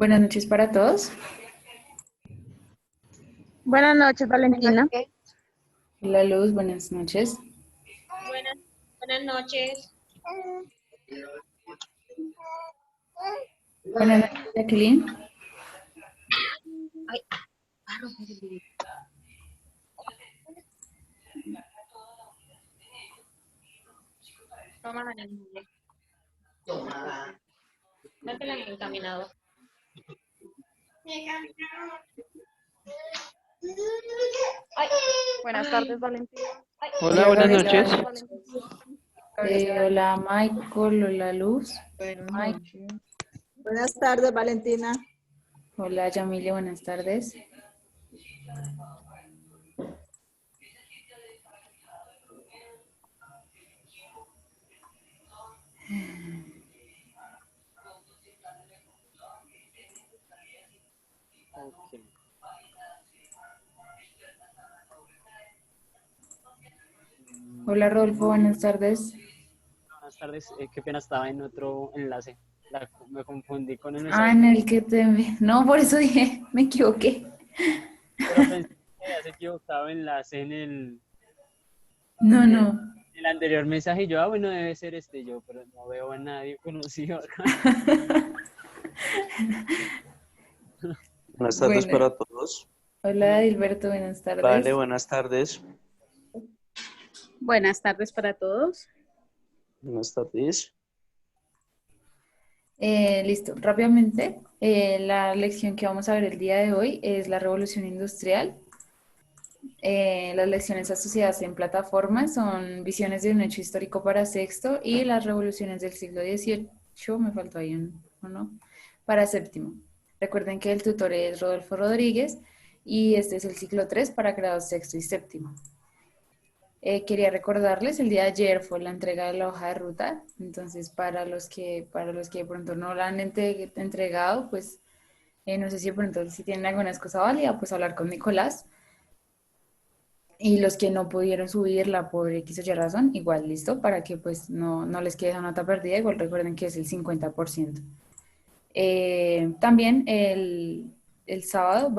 Buenas noches para todos. Buenas noches, Valentina. Hola Luz, buenas noches. Buenas, buenas noches. Buenas noches, Jacqueline. Ay, toma la niña. No te la han encaminado. Ay, Buenas tardes, Valentina. Hola, Hola buenas Gabriela. noches. Hola Michael, hola Luz. Buenas tardes, Valentina. Hola Yamile, buenas tardes. Ok. Hola Rodolfo, buenas tardes. Buenas tardes. Qué pena, estaba en otro enlace. Me confundí con el Ah, mensaje en que el que te envié. No, por eso dije, me equivoqué. pero pensé que habías equivocado enlace No, en no. el anterior mensaje. Y yo, bueno, debe ser este yo, pero no veo a nadie conocido acá. Buenas tardes Bueno, para todos. hola Dilberto, buenas Vale, tardes. buenas tardes. Buenas tardes para todos. Buenas tardes. Listo, rápidamente. La lección que vamos a ver el día de hoy es la revolución industrial. Las lecciones asociadas en plataformas son Visiones de un hecho histórico para sexto y las revoluciones del siglo XVIII, me faltó ahí uno, para séptimo. Recuerden que el tutor es Rodolfo Rodríguez y este es el ciclo 3 para grados sexto y séptimo. Quería recordarles, el día de ayer fue la entrega de la hoja de ruta, entonces para los que de pronto no la han entregado, pues no sé si de pronto si tienen alguna excusa válida, pues hablar con Nicolás. Y los que no pudieron subirla por X o Y razón, igual listo, para que pues no les quede esa nota perdida, igual recuerden que es el 50%. También el sábado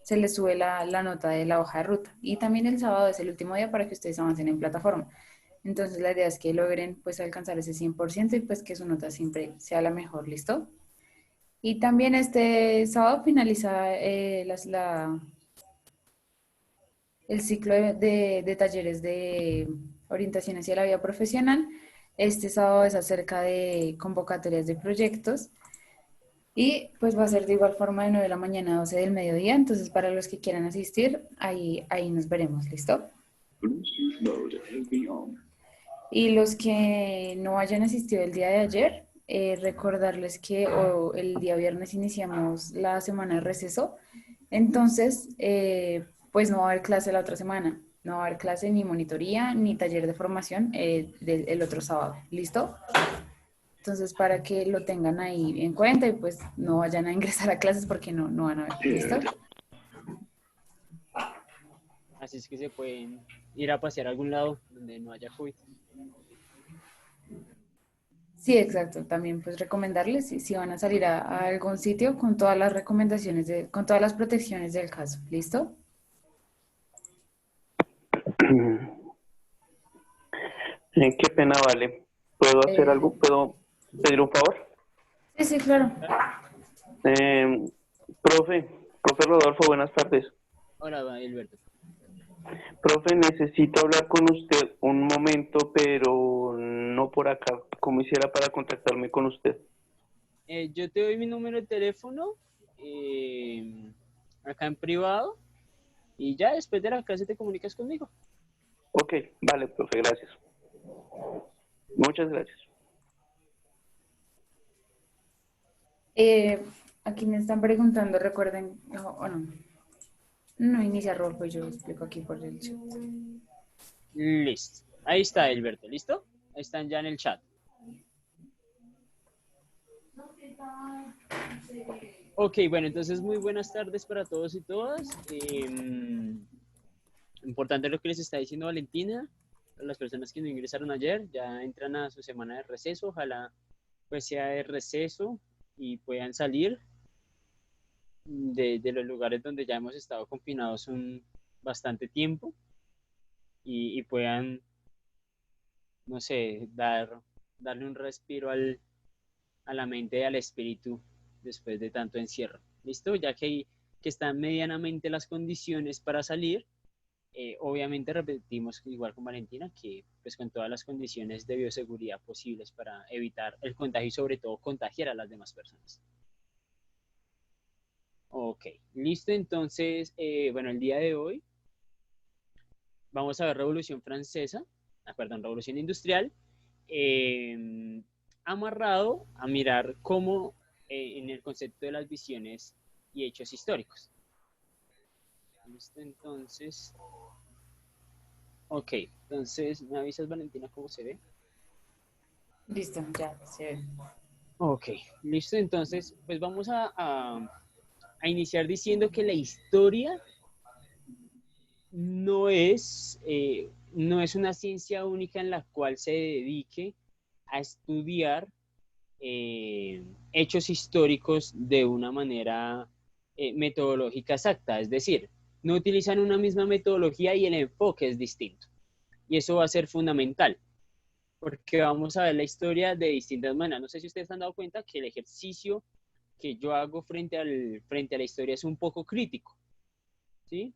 se les sube la nota de la hoja de ruta y también el sábado es el último día para que ustedes avancen en plataforma. Entonces la idea es que logren pues alcanzar ese 100% y pues que su nota siempre sea la mejor, ¿listo? Y también este sábado finaliza el ciclo de talleres de orientación hacia la vida profesional. Este sábado es acerca de convocatorias de proyectos y pues va a ser de igual forma de 9 de la mañana a 12 del mediodía. Entonces para los que quieran asistir, ahí nos veremos, ¿listo? Y los que no hayan asistido el día de ayer, recordarles que el día viernes iniciamos la semana de receso. Entonces, pues no va a haber clase la otra semana. No va a haber clase ni monitoría ni taller de formación el otro sábado. ¿Listo? Entonces, para que lo tengan ahí en cuenta y pues no vayan a ingresar a clases porque no van a ver. ¿Listo? Así es que se pueden ir a pasear a algún lado donde no haya COVID. Sí, exacto. También pues recomendarles si van a salir a algún sitio con todas las recomendaciones, con todas las protecciones del caso. ¿Listo? Qué pena, vale. ¿Puedo hacer Eh, algo? ¿Puedo pedir un favor? sí, sí, claro. Eh, profe Rodolfo, buenas tardes. Hola, Gilberto. Profe, necesito hablar con usted un momento, pero no por acá. ¿Cómo hiciera para contactarme con usted? Yo te doy mi número de teléfono eh, acá en privado y ya después de la clase te comunicas conmigo. Ok, vale, profe, gracias. Muchas gracias. Eh, Aquí me están preguntando, recuerden, o no, no inicia Rolfo, yo explico aquí por el chat. Listo. Ahí está, Gilberto. ¿Listo? Ahí están ya en el chat. Ok, bueno, entonces muy buenas tardes para todos y todas. Importante lo que les está diciendo Valentina. Las personas que no ingresaron ayer ya entran a su semana de receso. Ojalá pues sea de receso y puedan salir de los lugares donde ya hemos estado confinados un bastante tiempo y puedan, no sé, darle un respiro a la mente y al espíritu después de tanto encierro. ¿Listo? Ya que están medianamente las condiciones para salir, obviamente repetimos igual con Valentina que pues con todas las condiciones de bioseguridad posibles para evitar el contagio y sobre todo contagiar a las demás personas. Ok, listo. Entonces, bueno, el día de hoy vamos a ver Revolución Francesa, perdón, Revolución Industrial, amarrado a mirar cómo en el concepto de las visiones y hechos históricos. Listo, entonces, ok, entonces, ¿me avisas, Valentina, cómo se ve? Listo, ya se ve. Ok, listo, entonces, pues vamos a iniciar diciendo que la historia no es una ciencia única en la cual se dedique a estudiar hechos históricos de una manera metodológica exacta, es decir, no utilizan una misma metodología y el enfoque es distinto. Y eso va a ser fundamental, porque vamos a ver la historia de distintas maneras. No sé si ustedes han dado cuenta que el ejercicio que yo hago frente a la historia es un poco crítico, ¿sí?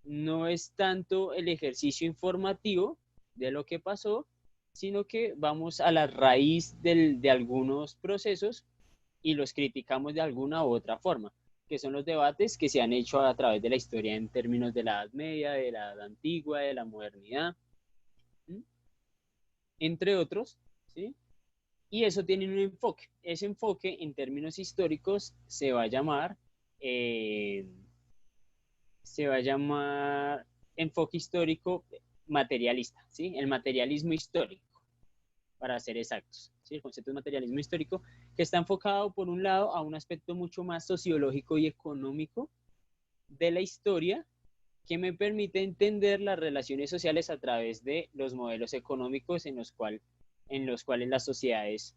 No es tanto el ejercicio informativo de lo que pasó, sino que vamos a la raíz de algunos procesos y los criticamos de alguna u otra forma, que son los debates que se han hecho a través de la historia en términos de la Edad Media, de la Edad Antigua, de la modernidad, ¿sí? Entre otros, ¿sí? Y eso tiene un enfoque. Ese enfoque en términos históricos eh, se va a llamar enfoque histórico materialista, ¿sí? El materialismo histórico, para ser exactos, ¿sí? El concepto de materialismo histórico, que está enfocado, por un lado, a un aspecto mucho más sociológico y económico de la historia, que me permite entender las relaciones sociales a través de los modelos económicos en los cuales las sociedades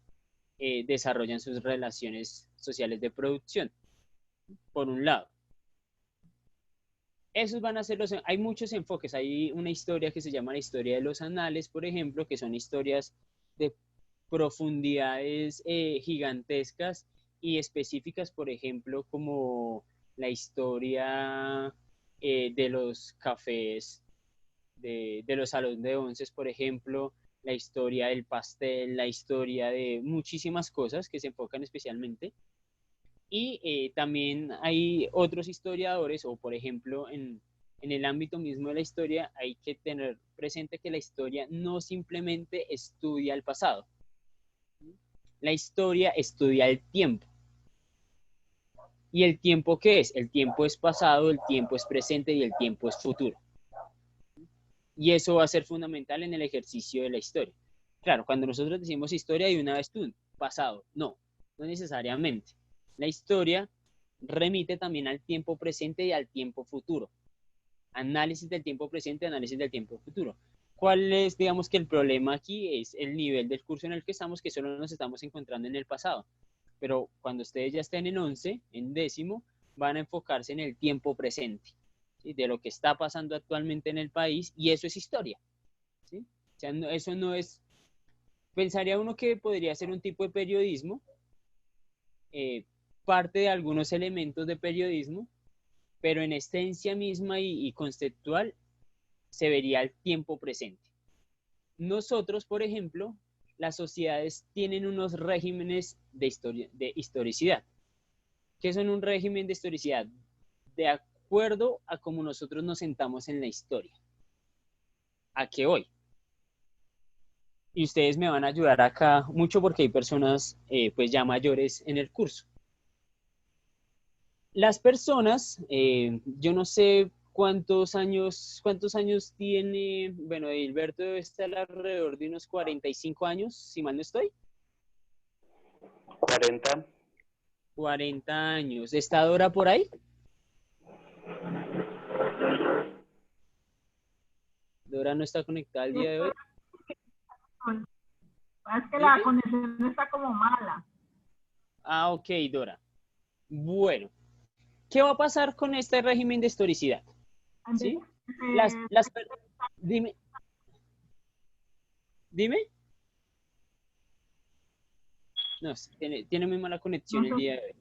desarrollan sus relaciones sociales de producción, por un lado. Esos van a ser hay muchos enfoques. Hay una historia que se llama la historia de los anales, por ejemplo, que son historias de profundidades gigantescas y específicas, por ejemplo, como la historia de los cafés, de los salones de onces, por ejemplo, la historia del pastel, la historia de muchísimas cosas que se enfocan especialmente. Y también hay otros historiadores, o por ejemplo, en el ámbito mismo de la historia, hay que tener presente que la historia no simplemente estudia el pasado. La historia estudia el tiempo. ¿Y el tiempo qué es? El tiempo es pasado, el tiempo es presente y el tiempo es futuro. Y eso va a ser fundamental en el ejercicio de la historia. Claro, cuando nosotros decimos historia, de una vez tú, pasado. No, no necesariamente. La historia remite también al tiempo presente y al tiempo futuro. Análisis del tiempo presente, análisis del tiempo futuro. ¿Cuál es, digamos, que el problema aquí? Es el nivel del curso en el que estamos, que solo nos estamos encontrando en el pasado. Pero cuando ustedes ya estén en 11, en décimo, van a enfocarse en el tiempo presente, ¿sí? De lo que está pasando actualmente en el país, y eso es historia, ¿sí? O sea, no, eso no es, pensaría uno que podría ser un tipo de periodismo, parte de algunos elementos de periodismo, pero en esencia misma y conceptual se vería el tiempo presente. Nosotros, por ejemplo, las sociedades tienen unos regímenes de historicidad. ¿Qué son un régimen de historicidad? De acuerdo a cómo nosotros nos sentamos en la historia. ¿A qué hoy? Y ustedes me van a ayudar acá mucho porque hay personas pues ya mayores en el curso. Las personas, yo no sé cuántos años tiene, bueno, Hilberto debe estar alrededor de unos 45 años, si mal no estoy. 40. 40 años. ¿Está Dora por ahí? Dora no está conectada el día de hoy. Es que la conexión está como mala. Ah, ok, Dora. Bueno, ¿qué va a pasar con este régimen de historicidad? ¿Sí? Dime, dime. No, tiene muy mala conexión el día de hoy.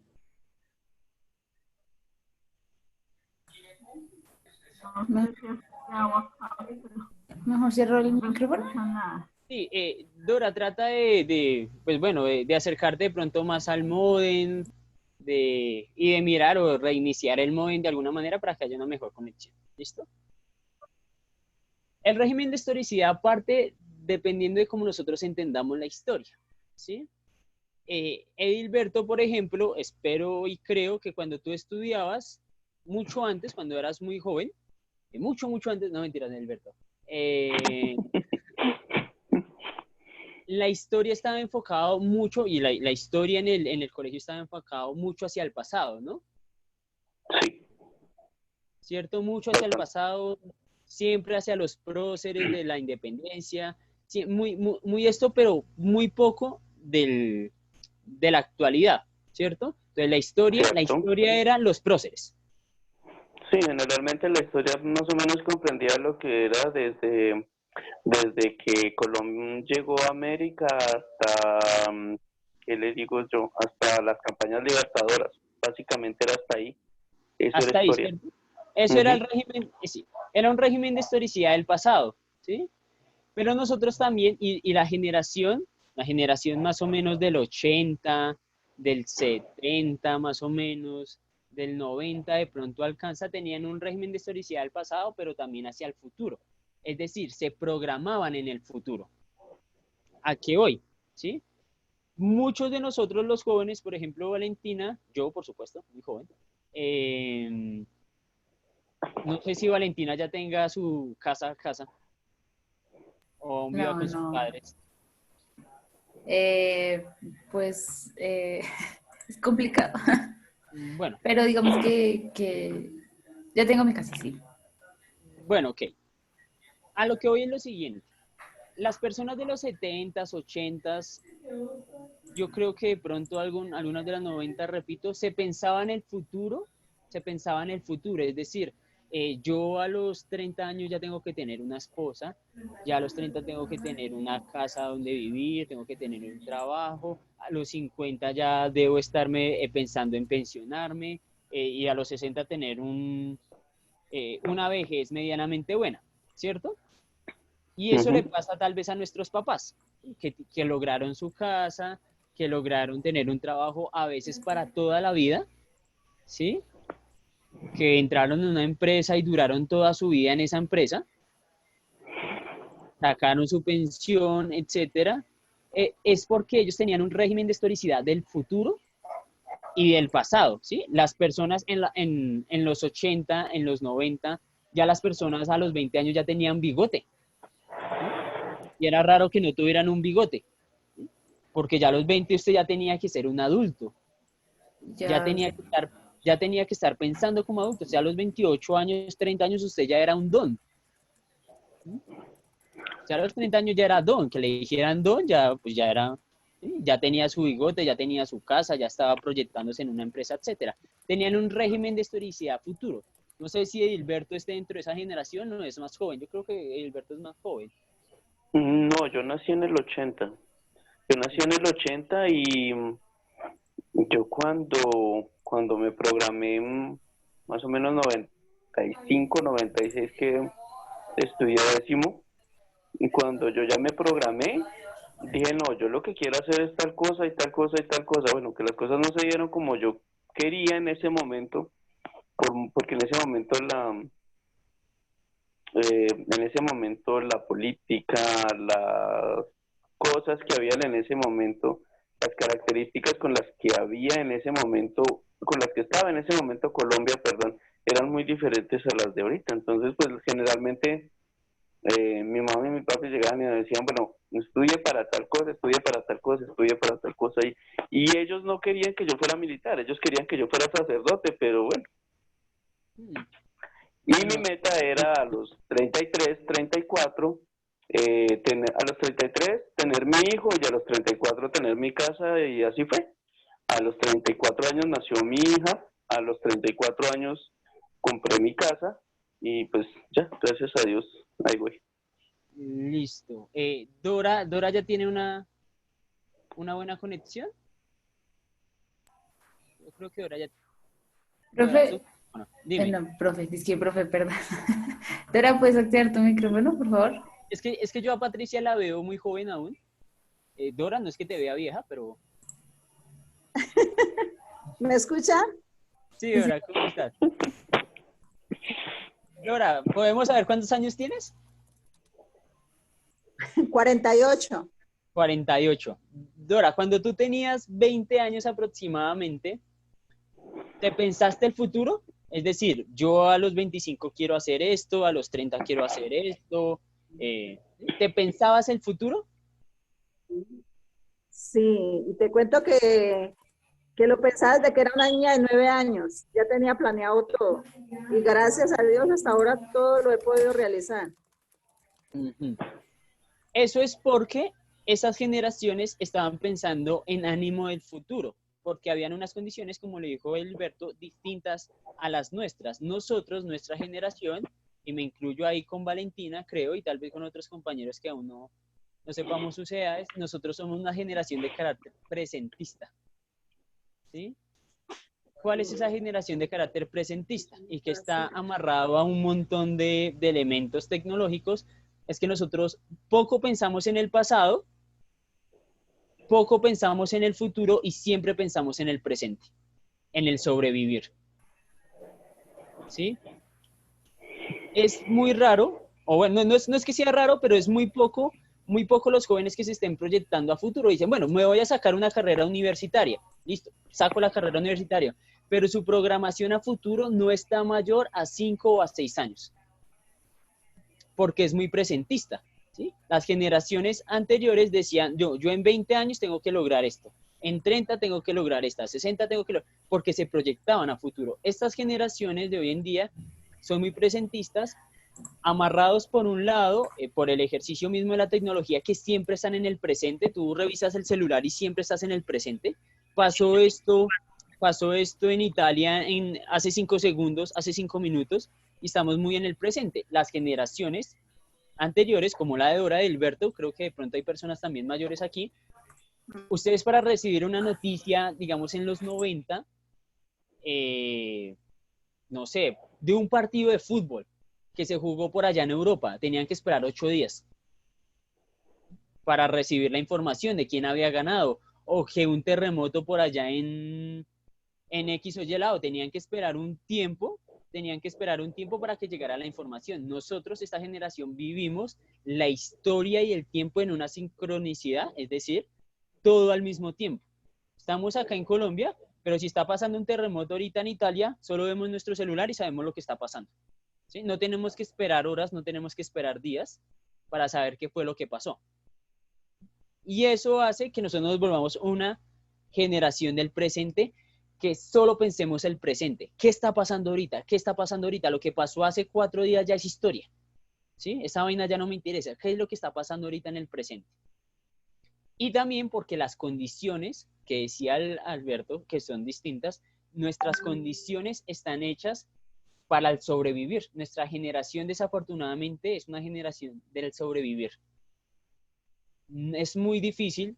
Mejor cierro el micrófono. Sí, Dora, trata pues bueno, de acercarte de pronto más al módem y de mirar o reiniciar el módem de alguna manera para que haya una mejor conexión. ¿Listo? El régimen de historicidad parte dependiendo de cómo nosotros entendamos la historia, ¿sí? Edilberto, por ejemplo, espero y creo que cuando tú estudiabas, mucho antes, cuando eras muy joven, mucho antes, no mentiras, Edilberto, la historia estaba enfocada mucho, y la historia en el colegio estaba enfocada mucho hacia el pasado, ¿no? Sí. ¿Cierto? Mucho hacia el pasado, siempre hacia los próceres de la independencia, sí, muy esto, pero muy poco de la actualidad, ¿cierto? Entonces la historia eran los próceres. Sí, generalmente la historia más o menos comprendía lo que era desde que Colón llegó a América hasta, ¿qué le digo yo? Hasta las campañas libertadoras. Básicamente era hasta ahí. Eso Hasta era ahí, historia. ¿cierto? Eso era el régimen, sí, era un régimen de historicidad del pasado, ¿sí? Pero nosotros también, y la generación más o menos del 80, del 70 más o menos, del 90 de pronto alcanza, tenían un régimen de historicidad del pasado, pero también hacia el futuro. Es decir, se programaban en el futuro. ¿A qué hoy? ¿Sí? Muchos de nosotros los jóvenes, por ejemplo Valentina, yo por supuesto, muy joven, no sé si Valentina ya tenga su casa o viva No, con sus no. padres. Pues es complicado. Bueno, Pero digamos que ya tengo mi casa, sí. bueno, ok. A lo que voy es lo siguiente. Las personas de los 70s, 80s, yo creo que de pronto algunas de las 90, repito, se pensaba en el futuro, es decir, yo a los 30 años ya tengo que tener una esposa, ya a los 30 tengo que tener una casa donde vivir, tengo que tener un trabajo, a los 50 ya debo estarme pensando en pensionarme, y a los 60 tener una vejez medianamente buena, ¿cierto? Y eso le pasa tal vez a nuestros papás, que lograron su casa, que lograron tener un trabajo a veces para toda la vida, ¿sí? Que entraron en una empresa y duraron toda su vida en esa empresa, sacaron su pensión, etcétera. Es porque ellos tenían un régimen de historicidad del futuro y del pasado, ¿sí? Las personas en los 80, en los 90, ya las personas a los 20 años ya tenían bigote, ¿sí? Y era raro que no tuvieran un bigote, ¿sí? Porque ya a los 20 usted ya tenía que ser un adulto, ya Ya, tenía que estar pensando como adulto, o sea, a los 28 años, 30 años usted ya era un don, ¿sí? O sea, a los 30 años ya era don, que le dijeran don, ya pues ya era, ¿sí? Ya tenía su bigote, ya tenía su casa, ya estaba proyectándose en una empresa, etcétera. Tenían un régimen de historicidad futuro. No sé si Edilberto esté dentro de esa generación o es más joven. Yo creo que Edilberto es más joven. No, yo nací en el 80. Yo nací en el 80 y yo cuando me programé, más o menos 95, 96 que estudié décimo, y cuando yo ya me programé, dije, no, yo lo que quiero hacer es tal cosa y tal cosa y tal cosa. Bueno, que las cosas no se dieron como yo quería en ese momento, porque en ese momento la política, las cosas que habían en ese momento, las características con las que había en ese momento, con las que estaba en ese momento Colombia, perdón, eran muy diferentes a las de ahorita. Entonces, pues generalmente mi mamá y mi papi llegaban y me decían, bueno, estudie para tal cosa, estudie para tal cosa, estudie para tal cosa. Y ellos no querían que yo fuera militar, ellos querían que yo fuera sacerdote, pero bueno. Y Bueno, mi meta era a los 33, 34, a los 33 tener mi hijo y a los 34 tener mi casa y así fue. A los 34 años nació mi hija, a los 34 años compré mi casa y pues ya, gracias a Dios, ahí voy. Listo. Dora ya tiene una buena conexión. Yo creo que Dora ya... Profe, Bueno, dime. no, profe, es que profe, perdón. Dora, ¿puedes activar tu micrófono, por favor? Es que yo a Patricia la veo muy joven aún. Dora, no es que te vea vieja, pero... ¿Me escuchan? Sí, Dora, ¿cómo estás? Dora, ¿podemos saber cuántos años tienes? 48. 48. Dora, cuando tú tenías 20 años aproximadamente, ¿te pensaste el futuro? Es decir, yo a los 25 quiero hacer esto, a los 30 quiero hacer esto. ¿Te pensabas el futuro? Sí, y te cuento que lo pensaba desde que era una niña de 9 años. Ya tenía planeado todo. Y gracias a Dios hasta ahora todo lo he podido realizar. Ujú. Eso es porque esas generaciones estaban pensando en ánimo del futuro, porque habían unas condiciones, como le dijo Alberto, distintas a las nuestras. Nosotros, nuestra generación, y me incluyo ahí con Valentina, creo, y tal vez con otros compañeros que aún no sepamos sus edades, nosotros somos una generación de carácter presentista. ¿Sí? ¿Cuál es esa generación de carácter presentista? Y que está amarrado a un montón de elementos tecnológicos. Es que nosotros poco pensamos en el pasado, poco pensamos en el futuro y siempre pensamos en el presente, en el sobrevivir. ¿Sí? Es muy raro, o bueno, no es que sea raro, pero es muy poco los jóvenes que se estén proyectando a futuro. Dicen, bueno, me voy a sacar una carrera universitaria. Listo, saco la carrera universitaria. Pero su programación a futuro no está mayor a 5 o a 6 años. Porque es muy presentista. ¿Sí? Las generaciones anteriores decían, yo en 20 años tengo que lograr esto. En 30 tengo que lograr esta, 60 tengo que lograr, porque se proyectaban a futuro. Estas generaciones de hoy en día son muy presentistas, amarrados por un lado, por el ejercicio mismo de la tecnología, que siempre están en el presente. Tú revisas el celular y siempre estás en el presente. Pasó esto en Italia hace 5 segundos, hace 5 minutos, y estamos muy en el presente. Las generaciones anteriores, como la de Dora, de Alberto, creo que de pronto hay personas también mayores aquí, ustedes para recibir una noticia, digamos en los 90, no sé, de un partido de fútbol que se jugó por allá en Europa, tenían que esperar 8 días para recibir la información de quién había ganado, o que un terremoto por allá en X o Y lado, tenían que esperar un tiempo para que llegara la información. Nosotros, esta generación, vivimos la historia y el tiempo en una sincronicidad, es decir, todo al mismo tiempo. Estamos acá en Colombia, pero si está pasando un terremoto ahorita en Italia, solo vemos nuestro celular y sabemos lo que está pasando. ¿Sí? No tenemos que esperar horas, no tenemos que esperar días para saber qué fue lo que pasó. Y eso hace que nosotros nos volvamos una generación del presente, que solo pensemos el presente. ¿Qué está pasando ahorita? ¿Qué está pasando ahorita? Lo que pasó hace 4 días ya es historia. ¿Sí? Esa vaina ya no me interesa. ¿Qué es lo que está pasando ahorita en el presente? Y también porque las condiciones, que decía Alberto, que son distintas, nuestras condiciones están hechas para el sobrevivir. Nuestra generación, desafortunadamente, es una generación del sobrevivir. Es muy difícil,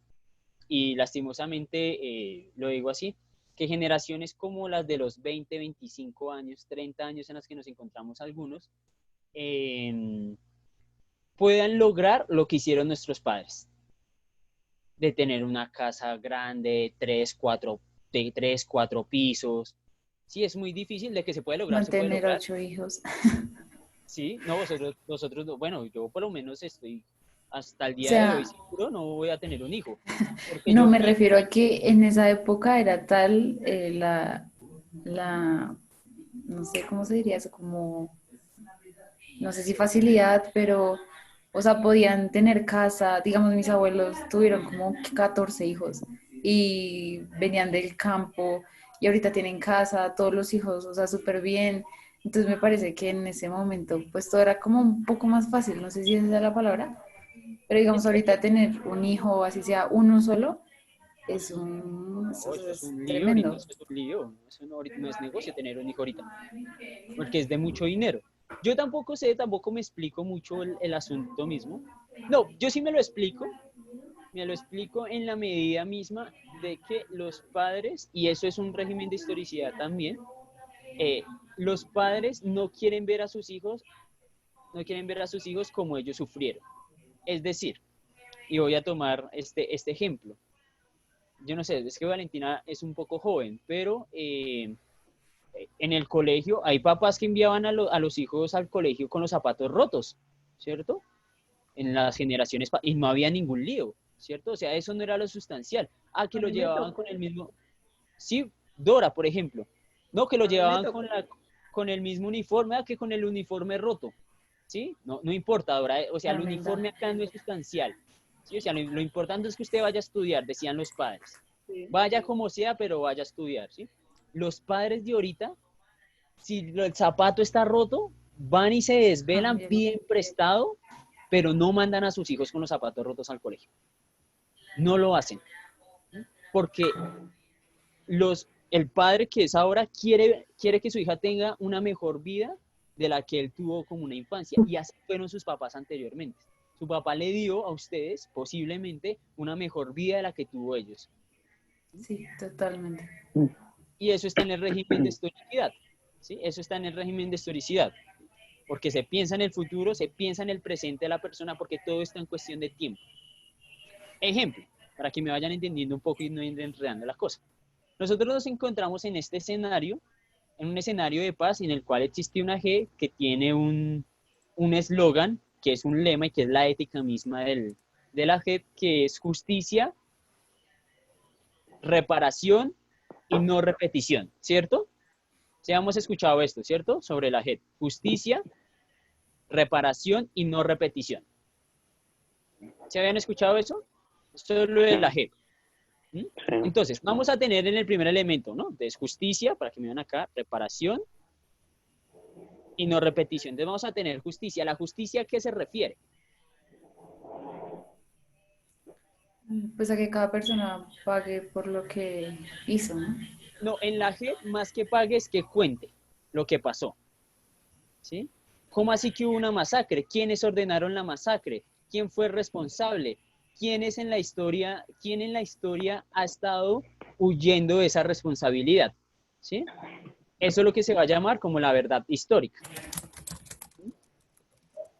y lastimosamente lo digo así, que generaciones como las de los 20, 25 años, 30 años en las que nos encontramos algunos, puedan lograr lo que hicieron nuestros padres, de tener una casa grande, 3, 4 pisos. Sí, es muy difícil. De que se puede lograr, se puede Mantener lograr. 8 hijos. Sí, no, vosotros no. Bueno, yo por lo menos estoy hasta el O día de sea, hoy seguro no voy a tener un hijo. Porque no yo me vi, refiero a que en esa época era tal no sé cómo se diría eso, como, no sé si facilidad, pero, o sea, podían tener casa. Digamos, mis abuelos tuvieron como 14 hijos y venían del campo y ahorita tienen casa, todos los hijos, o sea, súper bien. Entonces me parece que en ese momento, pues todo era como un poco más fácil, no sé si esa es la palabra, pero digamos, es que ahorita tener un hijo, así sea uno solo, eso Eso es es un lío ahorita, tremendo. eso es un lío. Eso no es negocio tener un hijo ahorita, porque es de mucho dinero. Yo tampoco sé, tampoco me explico mucho el asunto mismo. No, yo sí me lo explico en la medida misma de que los padres, y eso es un régimen de historicidad también, los padres no quieren ver a sus hijos, no quieren ver a sus hijos como ellos sufrieron. Es decir, y voy a tomar este ejemplo. Yo no sé, es que Valentina es un poco joven, pero en el colegio hay papás que enviaban a los hijos al colegio con los zapatos rotos, ¿cierto? En las generaciones, y no había ningún lío, ¿cierto? O sea, eso no era lo sustancial. Ah, que A lo mí me llevaban con tocó, el mismo, sí, Dora, por ejemplo, no, que lo a mí me llevaban tocó. con el mismo uniforme, que con el uniforme roto, ¿sí? No, no importa, Dora, o sea, el Tremenda. uniforme acá no es sustancial, ¿sí? O sea, lo importante es que usted vaya a estudiar, decían los padres. Sí. Vaya como sea, pero vaya a estudiar, ¿sí? Los padres de ahorita, si el zapato está roto, van y se desvelan, Cámbialo. piden prestado, pero no mandan a sus hijos con los zapatos rotos al colegio. No lo hacen, porque el padre que es ahora quiere que su hija tenga una mejor vida de la que él tuvo como una infancia, y así fueron sus papás anteriormente. Su papá le dio a ustedes posiblemente una mejor vida de la que tuvo ellos. Sí, totalmente. Y eso está en el régimen de historicidad, ¿sí? Eso está en el régimen de historicidad, porque se piensa en el futuro, se piensa en el presente de la persona, porque todo está en cuestión de tiempo. Ejemplo, para que me vayan entendiendo un poco y no ir enredando las cosas. Nosotros nos encontramos en este escenario, en un escenario de paz en el cual existe una G que tiene un eslogan, que es un lema y que es la ética misma de la G, que es justicia, reparación y no repetición, ¿cierto? Sí, hemos escuchado esto, ¿cierto? Sobre la JEP. Justicia, reparación y no repetición. ¿Se habían escuchado eso? Esto es lo de la JEP. ¿Mm? Sí. Entonces, vamos a tener en el primer elemento, ¿no? Entonces, justicia, para que me vean acá, reparación y no repetición. Entonces, vamos a tener justicia. ¿La justicia a qué se refiere? Pues a que cada persona pague por lo que hizo, ¿no? No, en la JEP, más que pague, es que cuente lo que pasó. ¿Sí? ¿Cómo así que hubo una masacre? ¿Quiénes ordenaron la masacre? ¿Quién fue responsable? ¿Quién en la historia ha estado huyendo de esa responsabilidad? ¿Sí? Eso es lo que se va a llamar como la verdad histórica.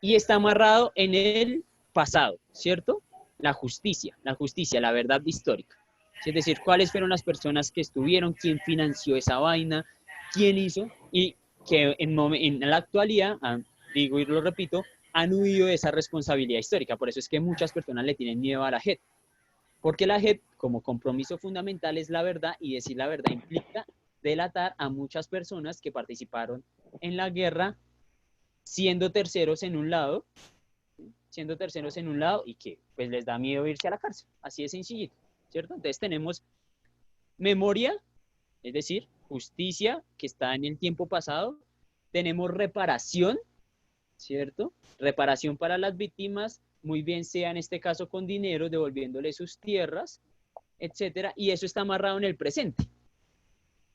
Y está amarrado en el pasado, ¿cierto? La justicia, la verdad histórica. Es decir, cuáles fueron las personas que estuvieron, quién financió esa vaina, quién hizo, y que en la actualidad, digo y lo repito, han huido de esa responsabilidad histórica. Por eso es que muchas personas le tienen miedo a la JEP. Porque la JEP, como compromiso fundamental, es la verdad, y decir la verdad implica delatar a muchas personas que participaron en la guerra siendo terceros en un lado, y que pues les da miedo irse a la cárcel. Así de sencillito, ¿cierto? Entonces tenemos memoria, es decir, justicia que está en el tiempo pasado. Tenemos reparación, ¿cierto? Reparación para las víctimas, muy bien sea en este caso con dinero, devolviéndole sus tierras, etcétera, y eso está amarrado en el presente,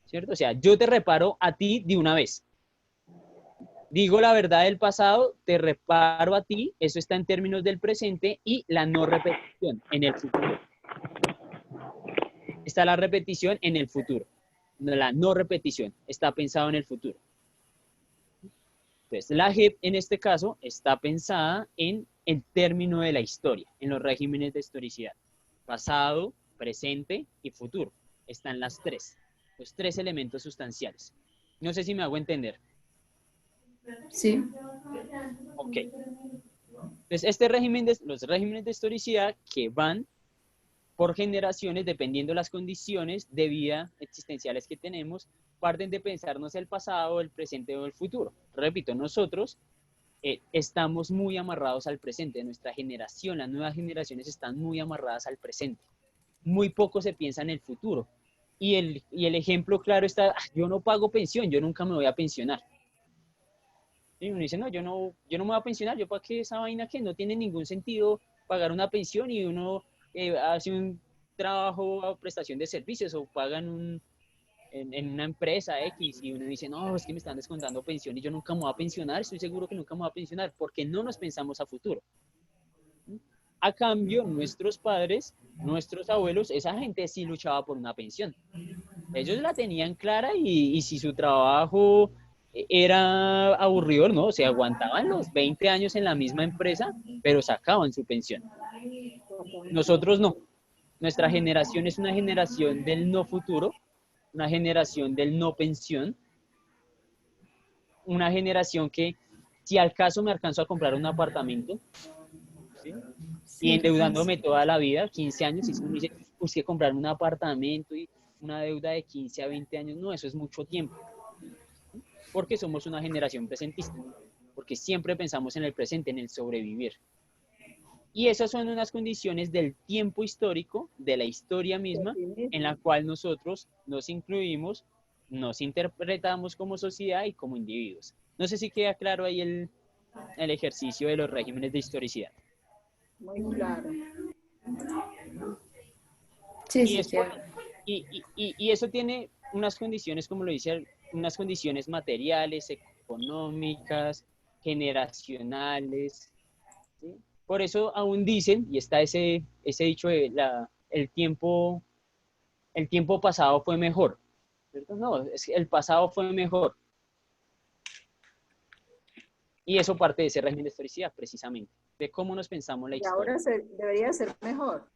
¿cierto? O sea, yo te reparo a ti de una vez. Digo la verdad del pasado, te reparo a ti, eso está en términos del presente, y la no repetición en el futuro. Está la repetición en el futuro. La no repetición está pensado en el futuro. Entonces, la JEP en este caso está pensada en el término de la historia, en los regímenes de historicidad. Pasado, presente y futuro. Están los tres elementos sustanciales. No sé si me hago entender. Sí. Ok. Entonces, los regímenes de historicidad que van por generaciones, dependiendo de las condiciones de vida existenciales que tenemos, parten de pensarnos el pasado, el presente o el futuro. Repito, nosotros estamos muy amarrados al presente. Nuestra generación, las nuevas generaciones están muy amarradas al presente. Muy poco se piensa en el futuro. Y el ejemplo claro está, yo no pago pensión, yo nunca me voy a pensionar. Y uno dice, no, yo no me voy a pensionar, yo para qué esa vaina que no tiene ningún sentido pagar una pensión, y uno hace trabajo o prestación de servicios o pagan en una empresa X y uno dice, no, es que me están descontando pensión y yo nunca me voy a pensionar, estoy seguro que nunca me voy a pensionar, porque no nos pensamos a futuro. A cambio, nuestros padres, nuestros abuelos, esa gente sí luchaba por una pensión. Ellos la tenían clara y si su trabajo era aburrido, ¿no? Se aguantaban los 20 años en la misma empresa, pero sacaban su pensión. Nosotros no. Nuestra generación es una generación del no futuro, una generación del no pensión, una generación que si al caso me alcanzo a comprar un apartamento, ¿sí? Y endeudándome toda la vida, 15 años, y uno dice, pues que comprar un apartamento y una deuda de 15 a 20 años, no, eso es mucho tiempo. Porque somos una generación presentista, porque siempre pensamos en el presente, en el sobrevivir. Y esas son unas condiciones del tiempo histórico, de la historia misma, en la cual nosotros nos incluimos, nos interpretamos como sociedad y como individuos. No sé si queda claro ahí el ejercicio de los regímenes de historicidad. Muy claro. Sí, Y, sí, es sí. por- y eso tiene unas condiciones, como lo dice, unas condiciones materiales, económicas, generacionales, ¿sí? Por eso aún dicen, y está ese dicho de el tiempo pasado fue mejor, ¿cierto? No, es que el pasado fue mejor. Y eso parte de ese régimen de historicidad, precisamente, de cómo nos pensamos la Y historia. ahora debería ser mejor.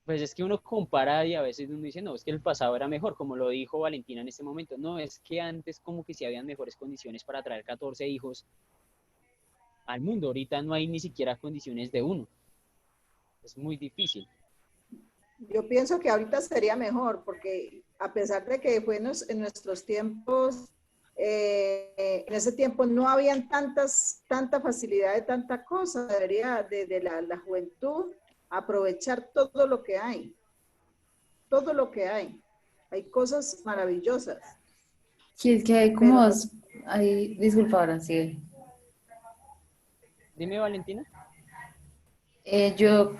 Pues es que uno compara y a veces uno dice, no, es que el pasado era mejor, como lo dijo Valentina en este momento. No, es que antes como que sí habían mejores condiciones para traer 14 hijos al mundo. Ahorita no hay ni siquiera condiciones de uno. Es muy difícil. Yo pienso que ahorita sería mejor, porque a pesar de que fue en nuestros tiempos, en ese tiempo no habían tanta facilidad de tanta cosa, debería de la juventud aprovechar todo lo que hay, todo lo que hay. Hay cosas maravillosas, Sí, es que hay como pero dos, hay, disculpa ahora, sí. Dime, Valentina. Yo,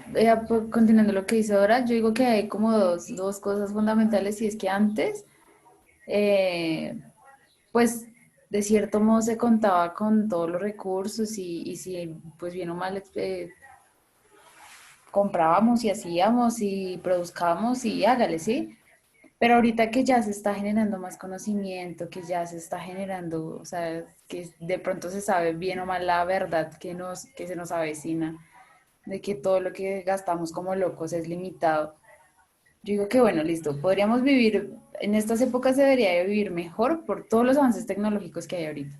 continuando lo que dice ahora, yo digo que hay como dos cosas fundamentales y es que antes, eh, pues de cierto modo se contaba con todos los recursos y si pues bien o mal comprábamos y hacíamos y produzcábamos y hágale, ¿sí? Pero ahorita que ya se está generando más conocimiento, que ya se está generando, o sea, que de pronto se sabe bien o mal la verdad que se nos avecina, de que todo lo que gastamos como locos es limitado. Yo digo que bueno, listo, podríamos vivir, en estas épocas se debería de vivir mejor por todos los avances tecnológicos que hay ahorita.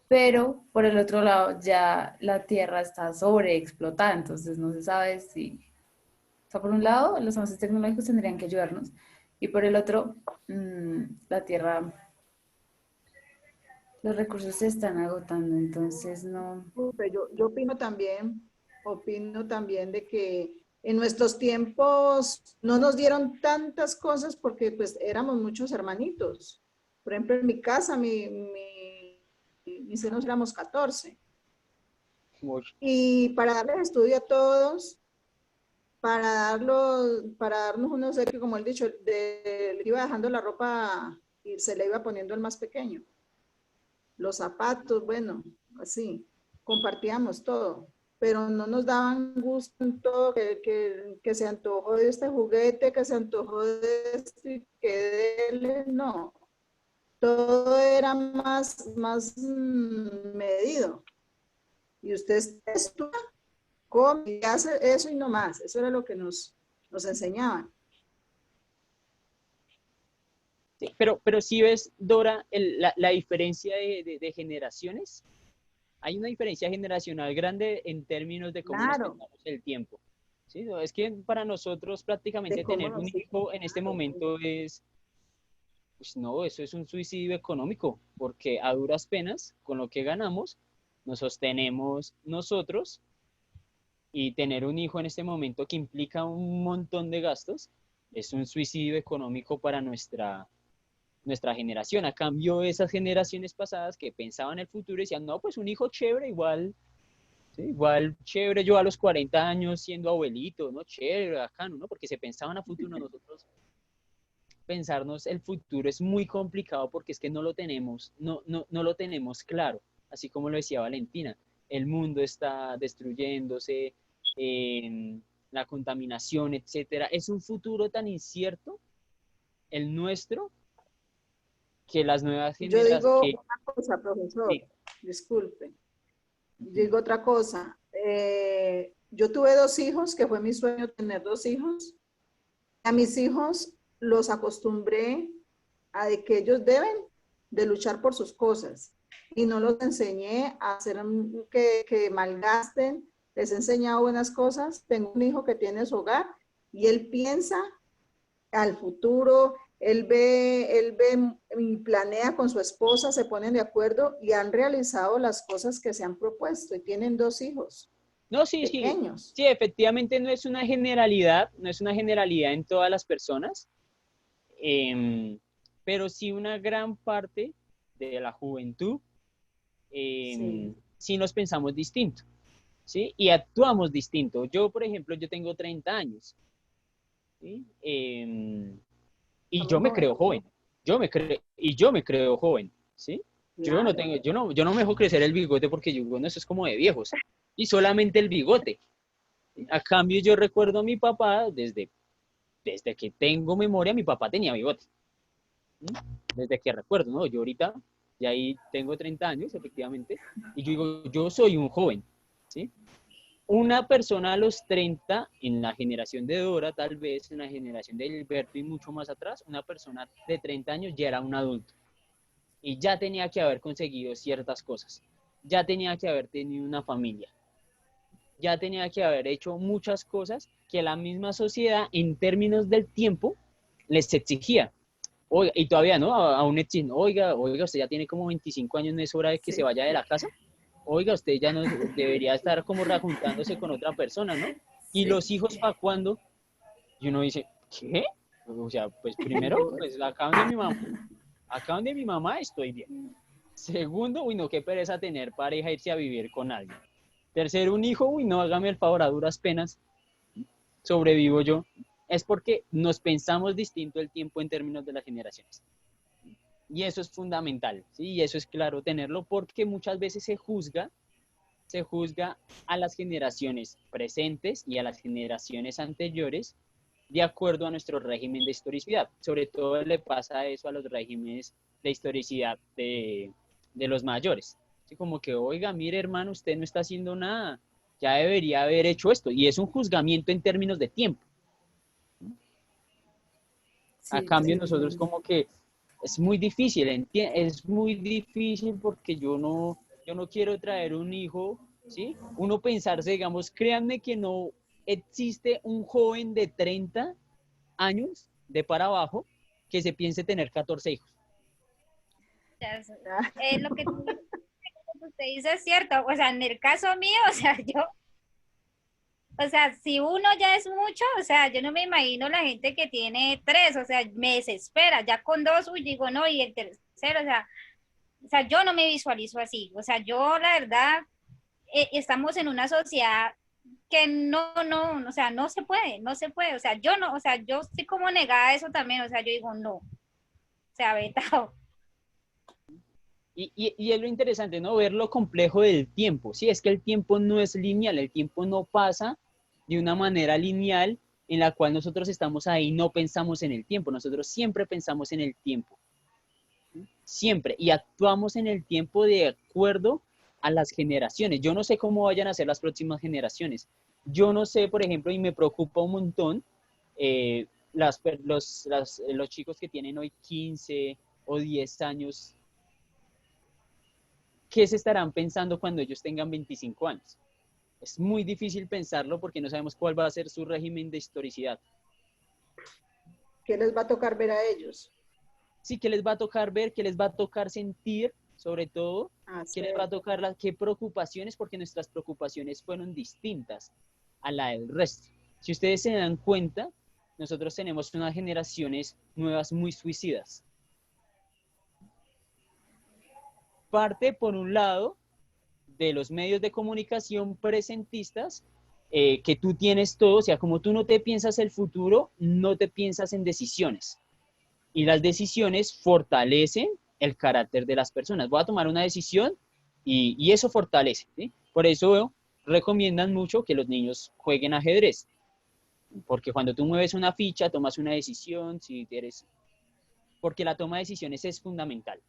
Pero por el otro lado ya la tierra está sobreexplotada, entonces no se sabe si, o sea, por un lado los avances tecnológicos tendrían que ayudarnos y por el otro la tierra, los recursos se están agotando, entonces no. yo opino también de que en nuestros tiempos no nos dieron tantas cosas porque pues éramos muchos hermanitos. Por ejemplo, en mi casa, mis hijos éramos 14. Y para darles estudio a todos, para darnos unos, como él dicho, le iba dejando la ropa y se le iba poniendo el más pequeño. Los zapatos, bueno, así, compartíamos todo, pero no nos daban gusto que se antojó de este juguete, que se antojó de este, no. Todo era más medido. Y usted estudia, come y hace eso y no más. Eso era lo que nos enseñaban. Sí, pero si ves, Dora, la diferencia de generaciones, hay una diferencia generacional grande en términos de cómo nos Claro, pensamos el tiempo. ¿Sí? No, es que para nosotros de prácticamente cómo tener un nos... hijo en este momento es, pues no, eso es un suicidio económico, porque a duras penas, con lo que ganamos, nos sostenemos nosotros y tener un hijo en este momento que implica un montón de gastos, es un suicidio económico para nuestra generación. A cambio, esas generaciones pasadas que pensaban en el futuro y decían, no, pues un hijo chévere, igual ¿sí? Igual chévere yo a los 40 años siendo abuelito, ¿no? Chévere, bacano, ¿no? Porque se pensaban a futuro, nosotros pensarnos el futuro es muy complicado porque es que no lo tenemos, no lo tenemos claro, así como lo decía Valentina, el mundo está destruyéndose, la contaminación, etcétera. Es un futuro tan incierto, el nuestro, que las nuevas Yo generaciones... digo una cosa, profesor, Sí. disculpe. Digo otra cosa. Yo tuve 2 hijos, que fue mi sueño tener 2 hijos. A mis hijos los acostumbré a de que ellos deben de luchar por sus cosas y no los enseñé a hacer que malgasten. Les he enseñado buenas cosas. Tengo un hijo que tiene su hogar y él piensa al futuro, él ve y planea con su esposa, se ponen de acuerdo y han realizado las cosas que se han propuesto y tienen 2 hijos No, sí, pequeños. sí, efectivamente no es una generalidad, no es una generalidad en todas las personas, pero sí una gran parte de la juventud sí nos pensamos distinto, ¿sí? Y actuamos distinto. Yo, por ejemplo, yo tengo 30 años, ¿sí? Y yo me creo joven, yo me creo joven, ¿sí? Yo no tengo, yo no me dejo crecer el bigote porque yo, bueno, eso es como de viejos, y solamente el bigote. A cambio, yo recuerdo a mi papá, desde que tengo memoria, mi papá tenía bigote. ¿Sí? Desde que recuerdo, ¿no? Yo ahorita, ya ahí tengo 30 años, efectivamente, y yo digo, yo soy un joven, ¿sí? Una persona a los 30, en la generación de Dora, tal vez, en la generación de Gilberto y mucho más atrás, una persona de 30 años ya era un adulto. Y ya tenía que haber conseguido ciertas cosas. Ya tenía que haber tenido una familia. Ya tenía que haber hecho muchas cosas que la misma sociedad, en términos del tiempo, les exigía. Oiga, y todavía, ¿no? Aún exigen, oiga, usted ya tiene como 25 años, ¿no es hora de que se vaya de la casa? Oiga, usted ya no debería estar como rejuntándose con otra persona, ¿no? Y los hijos, ¿para cuándo? Y uno dice, ¿qué? O sea, pues primero, pues acá donde mi mamá estoy bien. Segundo, uy, no, qué pereza tener pareja, irse a vivir con alguien. Tercero, un hijo, uy, no, hágame el favor, a duras penas sobrevivo yo. Es porque nos pensamos distinto el tiempo en términos de las generaciones. Y eso es fundamental, ¿sí? Y eso es claro tenerlo porque muchas veces se juzga a las generaciones presentes y a las generaciones anteriores de acuerdo a nuestro régimen de historicidad. Sobre todo le pasa eso a los regímenes de historicidad de los mayores. Así como que, oiga, mire hermano, usted no está haciendo nada, ya debería haber hecho esto. Y es un juzgamiento en términos de tiempo. A cambio nosotros como que es muy difícil porque yo no quiero traer un hijo, ¿sí? Uno pensarse, digamos, créanme que no existe un joven de 30 años de para abajo que se piense tener 14 hijos. Lo que usted dice es cierto, o sea, en el caso mío, o sea, si uno ya es mucho, o sea, yo no me imagino la gente que tiene 3, o sea, me desespera, ya con 2, uy, digo, no, y el tercero, o sea, yo no me visualizo así, o sea, yo la verdad, estamos en una sociedad que o sea, no se puede, o sea, yo estoy como negada a eso también, o sea, yo digo, no, o sea, vetado. Y es lo interesante, ¿no? Ver lo complejo del tiempo, ¿sí? Es que el tiempo no es lineal, el tiempo no pasa de una manera lineal en la cual nosotros estamos ahí, no pensamos en el tiempo, nosotros siempre pensamos en el tiempo, ¿sí? Siempre, y actuamos en el tiempo de acuerdo a las generaciones. Yo no sé cómo vayan a ser las próximas generaciones. Yo no sé, por ejemplo, y me preocupa un montón, los chicos que tienen hoy 15 o 10 años, ¿qué se estarán pensando cuando ellos tengan 25 años? Es muy difícil pensarlo porque no sabemos cuál va a ser su régimen de historicidad. ¿Qué les va a tocar ver a ellos? Sí, ¿qué les va a tocar ver? ¿Qué les va a tocar sentir? Sobre todo, ¿qué les va a tocar? ¿Qué preocupaciones? Porque nuestras preocupaciones fueron distintas a la del resto. Si ustedes se dan cuenta, nosotros tenemos unas generaciones nuevas muy suicidas. Parte, por un lado, de los medios de comunicación presentistas, que tú tienes todo, o sea, como tú no te piensas el futuro, no te piensas en decisiones. Y las decisiones fortalecen el carácter de las personas. Voy a tomar una decisión y eso fortalece, ¿sí? Por eso recomiendan mucho que los niños jueguen ajedrez, porque cuando tú mueves una ficha, tomas una decisión, si eres... porque la toma de decisiones es fundamental.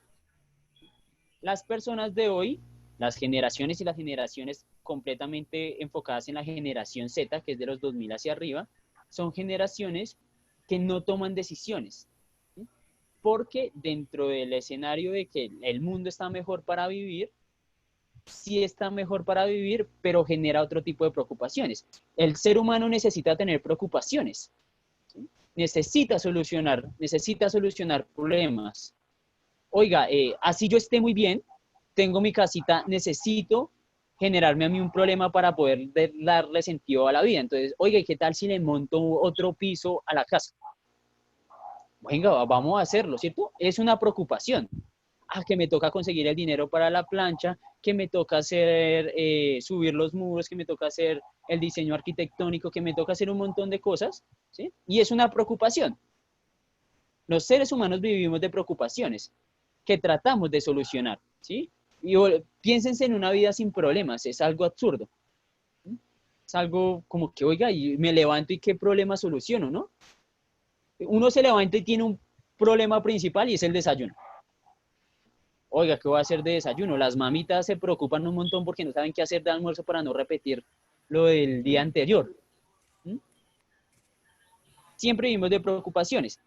Las personas de hoy, las generaciones y las generaciones completamente enfocadas en la generación Z, que es de los 2000 hacia arriba, son generaciones que no toman decisiones, ¿sí? Porque dentro del escenario de que el mundo está mejor para vivir, sí está mejor para vivir, pero genera otro tipo de preocupaciones. El ser humano necesita tener preocupaciones, ¿sí? Necesita solucionar problemas. Oiga, así yo esté muy bien, tengo mi casita, necesito generarme a mí un problema para poder darle sentido a la vida. Entonces, oiga, ¿qué tal si le monto otro piso a la casa? Venga, vamos a hacerlo, ¿cierto? Es una preocupación. Que me toca conseguir el dinero para la plancha, que me toca hacer, subir los muros, que me toca hacer el diseño arquitectónico, que me toca hacer un montón de cosas, ¿sí? Y es una preocupación. Los seres humanos vivimos de preocupaciones que tratamos de solucionar, ¿sí? Y piénsense en una vida sin problemas, es algo absurdo. ¿Sí? Es algo como que, oiga, y me levanto y qué problema soluciono, ¿no? Uno se levanta y tiene un problema principal y es el desayuno. Oiga, ¿qué voy a hacer de desayuno? Las mamitas se preocupan un montón porque no saben qué hacer de almuerzo para no repetir lo del día anterior. ¿Mm? Siempre vivimos de preocupaciones.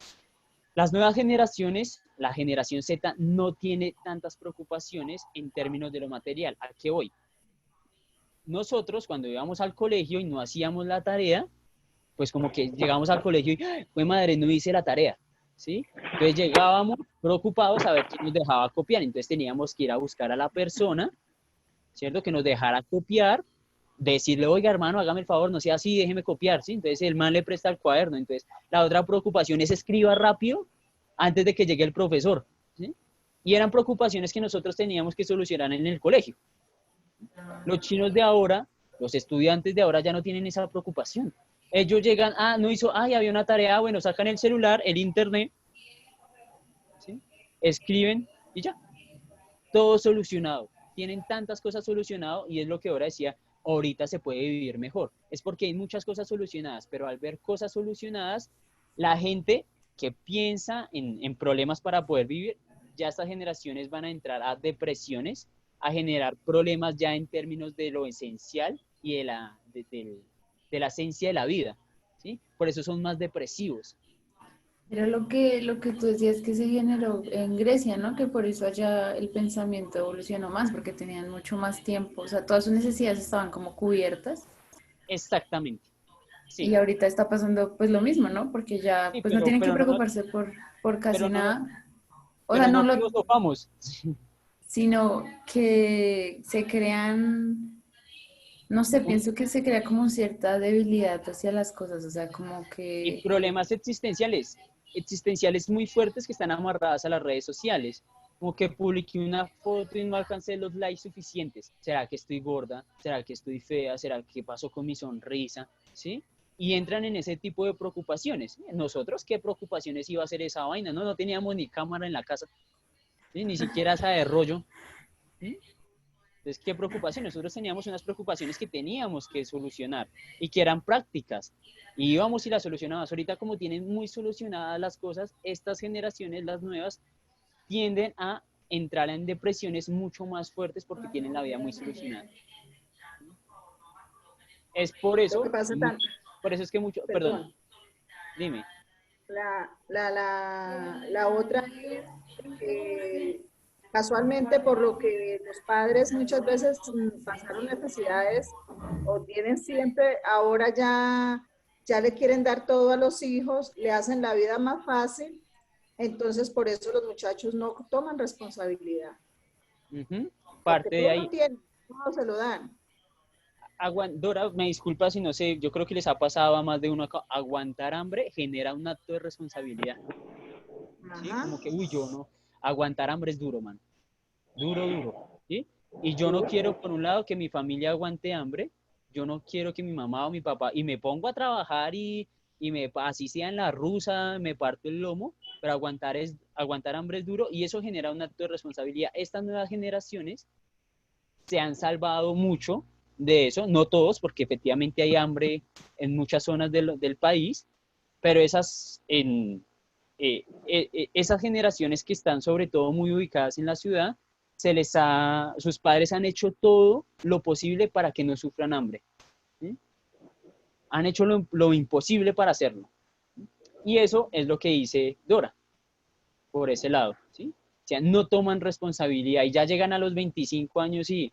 Las nuevas generaciones, la generación Z, no tiene tantas preocupaciones en términos de lo material. ¿A qué voy? Nosotros, cuando íbamos al colegio y no hacíamos la tarea, pues como que llegábamos al colegio y, pues madre, no hice la tarea, ¿sí? Entonces llegábamos preocupados a ver quién nos dejaba copiar. Entonces teníamos que ir a buscar a la persona, ¿cierto? Que nos dejara copiar, decirle, oiga, hermano, hágame el favor, no sea así, déjeme copiar, ¿sí? Entonces el man le presta el cuaderno. Entonces la otra preocupación es escriba rápido antes de que llegue el profesor, ¿sí? Y eran preocupaciones que nosotros teníamos que solucionar en el colegio. Los chinos de ahora, los estudiantes de ahora ya no tienen esa preocupación. Ellos llegan, no hizo, había una tarea, bueno, sacan el celular, el internet, ¿sí? Escriben y ya, todo solucionado. Tienen tantas cosas solucionado y es lo que ahora decía, ahorita se puede vivir mejor. Es porque hay muchas cosas solucionadas, pero al ver cosas solucionadas, la gente que piensa en problemas para poder vivir, ya estas generaciones van a entrar a depresiones, a generar problemas ya en términos de lo esencial y de la esencia de la vida, ¿sí? Por eso son más depresivos. Era lo que tú decías que se generó en Grecia, ¿no? Que por eso allá el pensamiento evolucionó más, porque tenían mucho más tiempo, o sea, todas sus necesidades estaban como cubiertas. Exactamente, sí. Y ahorita está pasando pues lo mismo, ¿no? Porque ya Sí, pues no tienen que pero preocuparse por casi nada. O sea, pero no no lo, filosofamos. sino que se crean, no sé, pienso que se crea como cierta debilidad hacia las cosas, o sea, como Y que... problemas existenciales muy fuertes que están amarradas a las redes sociales. Como que publiqué una foto y no alcancé los likes suficientes. ¿Será que estoy gorda? ¿Será que estoy fea? ¿Será que pasó con mi sonrisa? ¿Sí? Y entran en ese tipo de preocupaciones. Nosotros, ¿qué preocupaciones iba a ser esa vaina? No teníamos ni cámara en la casa, ¿sí? Ni siquiera esa de rollo. ¿Sí? Entonces, ¿qué preocupación? Nosotros teníamos unas preocupaciones que teníamos que solucionar y que eran prácticas. Y íbamos y las solucionábamos. Ahorita, como tienen muy solucionadas las cosas, estas generaciones, las nuevas, tienden a entrar en depresiones mucho más fuertes porque tienen la vida muy solucionada. Es por Lo eso, que pasa por eso es que mucho, perdón, dime. La otra es que casualmente por lo que los padres muchas veces pasaron necesidades o tienen siempre, ahora ya le quieren dar todo a los hijos, le hacen la vida más fácil, entonces por eso los muchachos no toman responsabilidad. Parte de ahí. No tienen, no se lo dan. Dora, me disculpa si no sé, yo creo que les ha pasado a más de uno, aguantar hambre genera un acto de responsabilidad. ¿Sí? Como que, yo no, aguantar hambre es duro, man. Duro, ¿sí? Y yo no quiero, por un lado, que mi familia aguante hambre, yo no quiero que mi mamá o mi papá, y me pongo a trabajar así sea en la rusa, me parto el lomo, pero aguantar hambre es duro y eso genera un acto de responsabilidad. Estas nuevas generaciones se han salvado mucho de eso, no todos, porque efectivamente hay hambre en muchas zonas del país, pero esas generaciones que están sobre todo muy ubicadas en la ciudad, sus padres han hecho todo lo posible para que no sufran hambre. ¿Sí? Han hecho lo imposible para hacerlo. Y eso es lo que dice Dora, por ese lado. ¿Sí? O sea, no toman responsabilidad y ya llegan a los 25 años y,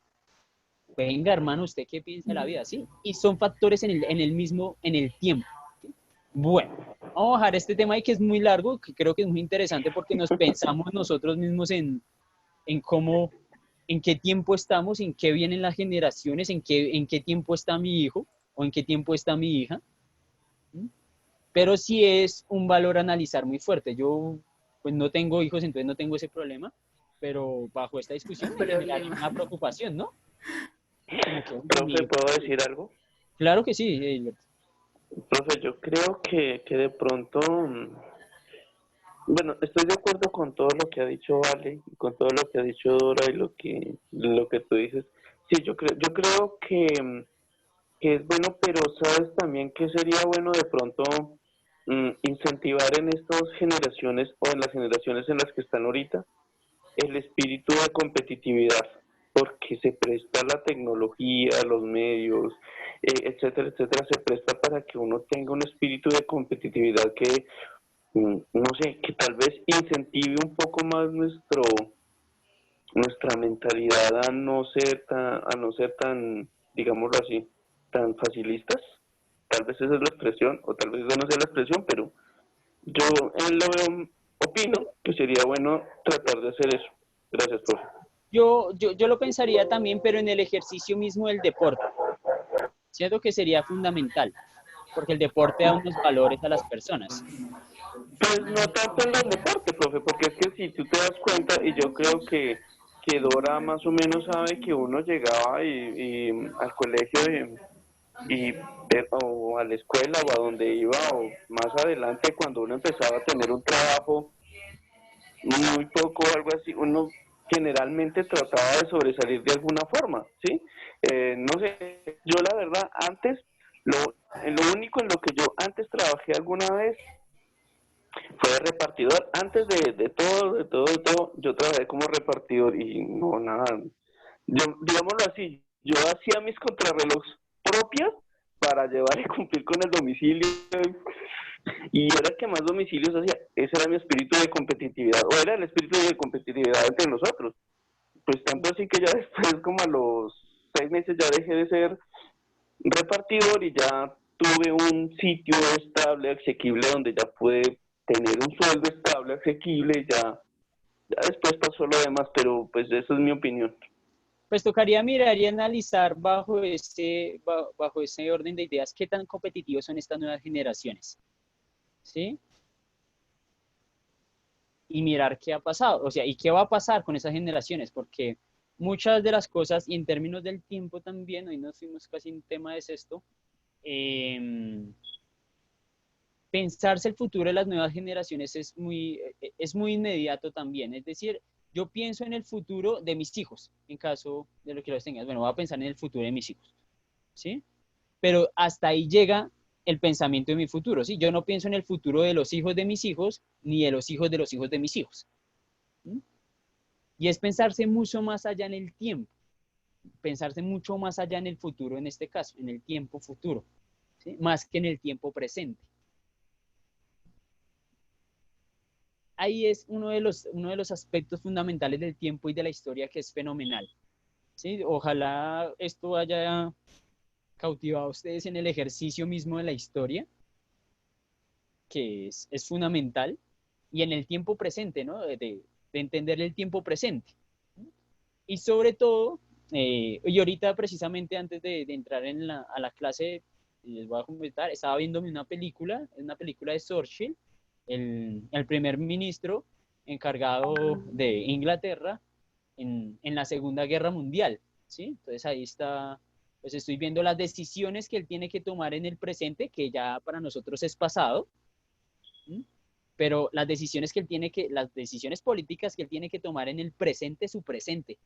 venga, hermano, ¿usted qué piensa de la vida? ¿Sí? Y son factores en el tiempo. ¿Sí? Bueno, vamos a dejar este tema ahí que es muy largo, que creo que es muy interesante porque nos pensamos nosotros mismos en cómo, en qué tiempo estamos, en qué vienen las generaciones, en qué tiempo está mi hijo o en qué tiempo está mi hija. ¿Sí? Pero sí es un valor a analizar muy fuerte. Yo pues no tengo hijos, entonces no tengo ese problema, pero bajo esta discusión me genera una preocupación, ¿no? ¿Sí? Como que, Profe, ¿puedo decir algo? Claro que sí, Profe, yo creo que de pronto, bueno, estoy de acuerdo con todo lo que ha dicho Vale, con todo lo que ha dicho Dora y lo que tú dices. Sí, yo creo que es bueno, pero sabes también que sería bueno de pronto incentivar en estas generaciones o en las generaciones en las que están ahorita el espíritu de competitividad, porque se presta la tecnología, los medios, etcétera, etcétera, se presta para que uno tenga un espíritu de competitividad que, no sé, que tal vez incentive un poco más nuestra mentalidad a no ser tan, digámoslo así, tan facilistas. Tal vez esa es la expresión, o tal vez esa no sea la expresión, pero yo opino que sería bueno tratar de hacer eso. Gracias, profe. yo lo pensaría también, pero en el ejercicio mismo del deporte. Siento que sería fundamental, porque el deporte da unos valores a las personas. Pues no tanto en el deporte, profe, porque es que si tú te das cuenta, y yo creo que Dora más o menos sabe que uno llegaba y al colegio o a la escuela o a donde iba, o más adelante cuando uno empezaba a tener un trabajo muy poco o algo así, uno generalmente trataba de sobresalir de alguna forma, ¿sí? No sé, yo la verdad antes, lo único en lo que yo antes trabajé alguna vez fue de repartidor. Antes de todo, yo trabajé como repartidor y no, nada, digámoslo así, yo hacía mis contrarrelojes propias para llevar y cumplir con el domicilio y era el que más domicilios hacía. Ese era mi espíritu de competitividad, o era el espíritu de competitividad entre nosotros. Pues tanto así que ya después, como a los 6 meses, ya dejé de ser repartidor y ya tuve un sitio estable, asequible, donde ya pude tener un sueldo estable, asequible, ya después pasó lo demás, pero pues esa es mi opinión. Pues tocaría mirar y analizar bajo ese orden de ideas qué tan competitivos son estas nuevas generaciones, ¿sí? Y mirar qué ha pasado, o sea, y qué va a pasar con esas generaciones, porque muchas de las cosas, y en términos del tiempo también, hoy nos fuimos casi en tema de esto, pensarse el futuro de las nuevas generaciones es muy inmediato también, es decir, yo pienso en el futuro de mis hijos, en caso de lo que los tengas. Bueno, voy a pensar en el futuro de mis hijos, ¿sí? Pero hasta ahí llega el pensamiento de mi futuro, ¿sí? Yo no pienso en el futuro de los hijos de mis hijos, ni de los hijos de mis hijos. ¿Sí? Y es pensarse mucho más allá en el tiempo, pensarse mucho más allá en el futuro, en este caso, en el tiempo futuro, ¿sí? Más que en el tiempo presente. Ahí es uno de los aspectos fundamentales del tiempo y de la historia que es fenomenal. ¿Sí? Ojalá esto haya cautivado a ustedes en el ejercicio mismo de la historia, que es fundamental, y en el tiempo presente, ¿no? De entender el tiempo presente. Y sobre todo, y ahorita precisamente antes de entrar a la clase, les voy a comentar, estaba viéndome una película de Churchill, el primer ministro encargado de Inglaterra, en la Segunda Guerra Mundial, ¿sí? Entonces ahí está, pues estoy viendo las decisiones que él tiene que tomar en el presente, que ya para nosotros es pasado, ¿sí? Pero las decisiones las decisiones políticas que él tiene que tomar en el presente, su presente,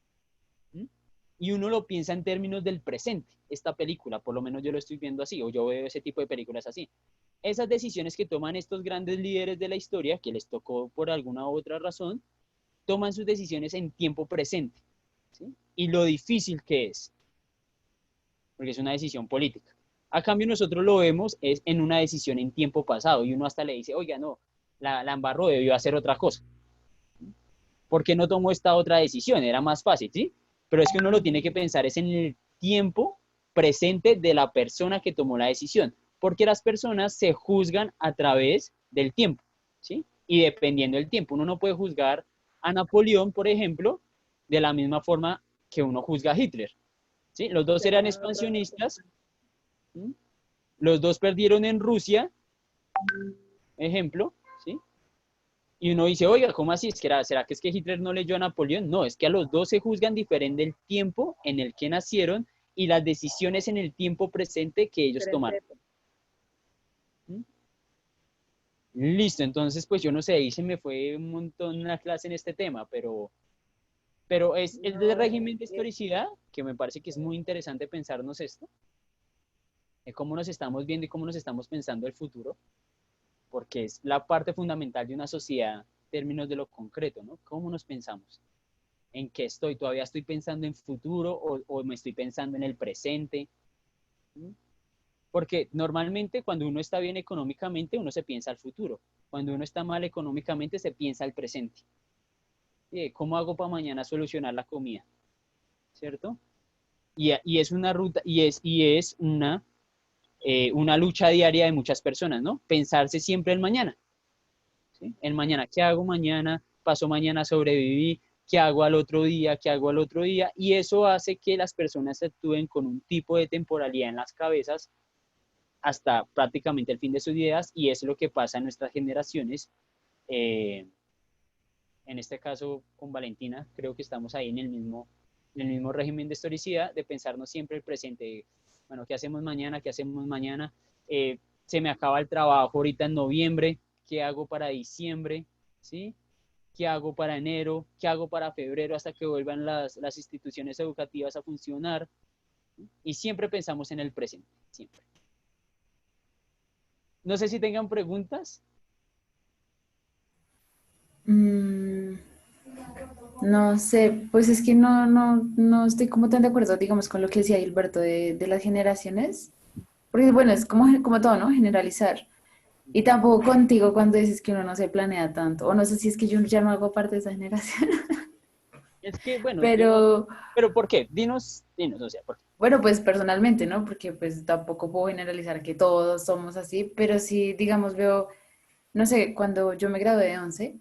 ¿sí? Y uno lo piensa en términos del presente, esta película, por lo menos yo lo estoy viendo así, o yo veo ese tipo de películas así. Esas decisiones que toman estos grandes líderes de la historia, que les tocó por alguna u otra razón, toman sus decisiones en tiempo presente, ¿sí? Y lo difícil que es, porque es una decisión política. A cambio nosotros lo vemos es en una decisión en tiempo pasado, y uno hasta le dice, oiga, no, la embarró, debió hacer otra cosa. ¿Por qué no tomó esta otra decisión? Era más fácil, ¿sí? Pero es que uno lo tiene que pensar es en el tiempo presente de la persona que tomó la decisión, porque las personas se juzgan a través del tiempo, ¿sí? Y dependiendo del tiempo, uno no puede juzgar a Napoleón, por ejemplo, de la misma forma que uno juzga a Hitler, ¿sí? Los dos eran expansionistas, ¿sí? Los dos perdieron en Rusia, ejemplo, ¿sí? Y uno dice, oiga, ¿cómo así? ¿Será que es que Hitler no leyó a Napoleón? No, es que a los dos se juzgan diferente el tiempo en el que nacieron y las decisiones en el tiempo presente que ellos tomaron. ¿Mm? Listo, entonces pues yo no sé, ahí se me fue un montón la clase en este tema, pero es el del régimen de historicidad, que me parece que es muy interesante pensarnos esto, de cómo nos estamos viendo y cómo nos estamos pensando el futuro, porque es la parte fundamental de una sociedad en términos de lo concreto, ¿no? ¿Cómo nos pensamos? ¿En qué estoy? ¿Todavía estoy pensando en futuro o me estoy pensando en el presente? ¿Mm? Porque normalmente cuando uno está bien económicamente, uno se piensa al futuro. Cuando uno está mal económicamente, se piensa al presente. ¿Cómo hago para mañana solucionar la comida? ¿Cierto? Y es una ruta, y es una lucha diaria de muchas personas, ¿no? Pensarse siempre el mañana, ¿sí? El mañana, ¿qué hago mañana? Paso mañana, sobreviví, ¿qué hago al otro día? ¿Qué hago al otro día? Y eso hace que las personas actúen con un tipo de temporalidad en las cabezas hasta prácticamente el fin de sus vidas, y es lo que pasa en nuestras generaciones. En este caso, con Valentina, creo que estamos ahí en el mismo régimen de historicidad, de pensarnos siempre el presente. Bueno, ¿qué hacemos mañana? ¿Qué hacemos mañana? Se me acaba el trabajo ahorita en noviembre, ¿qué hago para diciembre? ¿Sí? ¿Qué hago para enero? ¿Qué hago para febrero hasta que vuelvan las instituciones educativas a funcionar? Y siempre pensamos en el presente, siempre. No sé si tengan preguntas. No sé, pues es que no estoy como tan de acuerdo, digamos, con lo que decía Gilberto de las generaciones, porque bueno, es como todo, ¿no? Generalizar. Y tampoco contigo cuando dices que uno no se planea tanto, o no sé si es que yo ya no hago parte de esa generación, Es que, bueno, pero pero ¿por qué? Dinos, o sea, ¿por qué? bueno, pues personalmente, ¿no? Porque pues tampoco puedo generalizar que todos somos así, pero sí, digamos, veo, no sé, cuando yo me gradué de 11,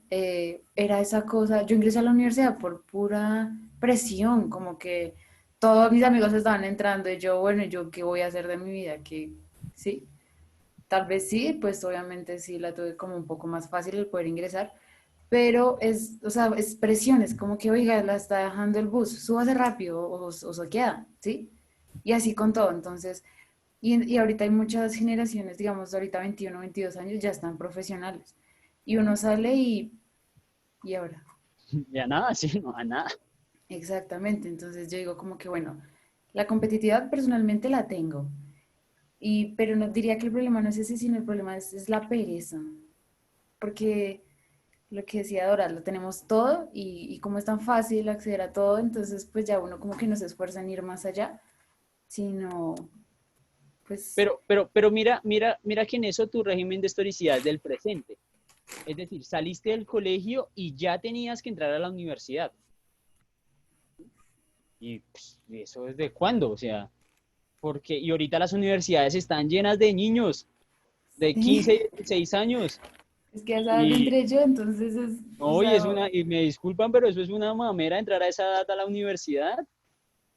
era esa cosa, yo ingresé a la universidad por pura presión, como que todos mis amigos estaban entrando y yo, bueno, ¿yo qué voy a hacer de mi vida? Que sí, tal vez sí, pues obviamente sí la tuve como un poco más fácil el poder ingresar, pero es, o sea, es presión, es como que, oiga, la está dejando el bus, súbase rápido o se queda, ¿sí? Y así con todo, entonces, y ahorita hay muchas generaciones, digamos, ahorita 21, 22 años ya están profesionales. Y uno sale y ahora. Ya nada, sí, no, a nada. Exactamente, entonces yo digo como que, bueno, la competitividad personalmente la tengo, pero no diría que el problema no es ese, sino el problema es la pereza, porque lo que decía Dora, lo tenemos todo y como es tan fácil acceder a todo, entonces pues ya uno como que no se esfuerza en ir más allá, sino pues Pero mira que en eso tu régimen de historicidad es del presente. Es decir, saliste del colegio y ya tenías que entrar a la universidad. ¿Y pues, eso desde cuándo? O sea, y ahorita las universidades están llenas de niños de 15 y 16 años. es que a esa edad Y, entré yo, entonces es, o no, sea, y me disculpan, pero eso es una mamera entrar a esa edad a la universidad.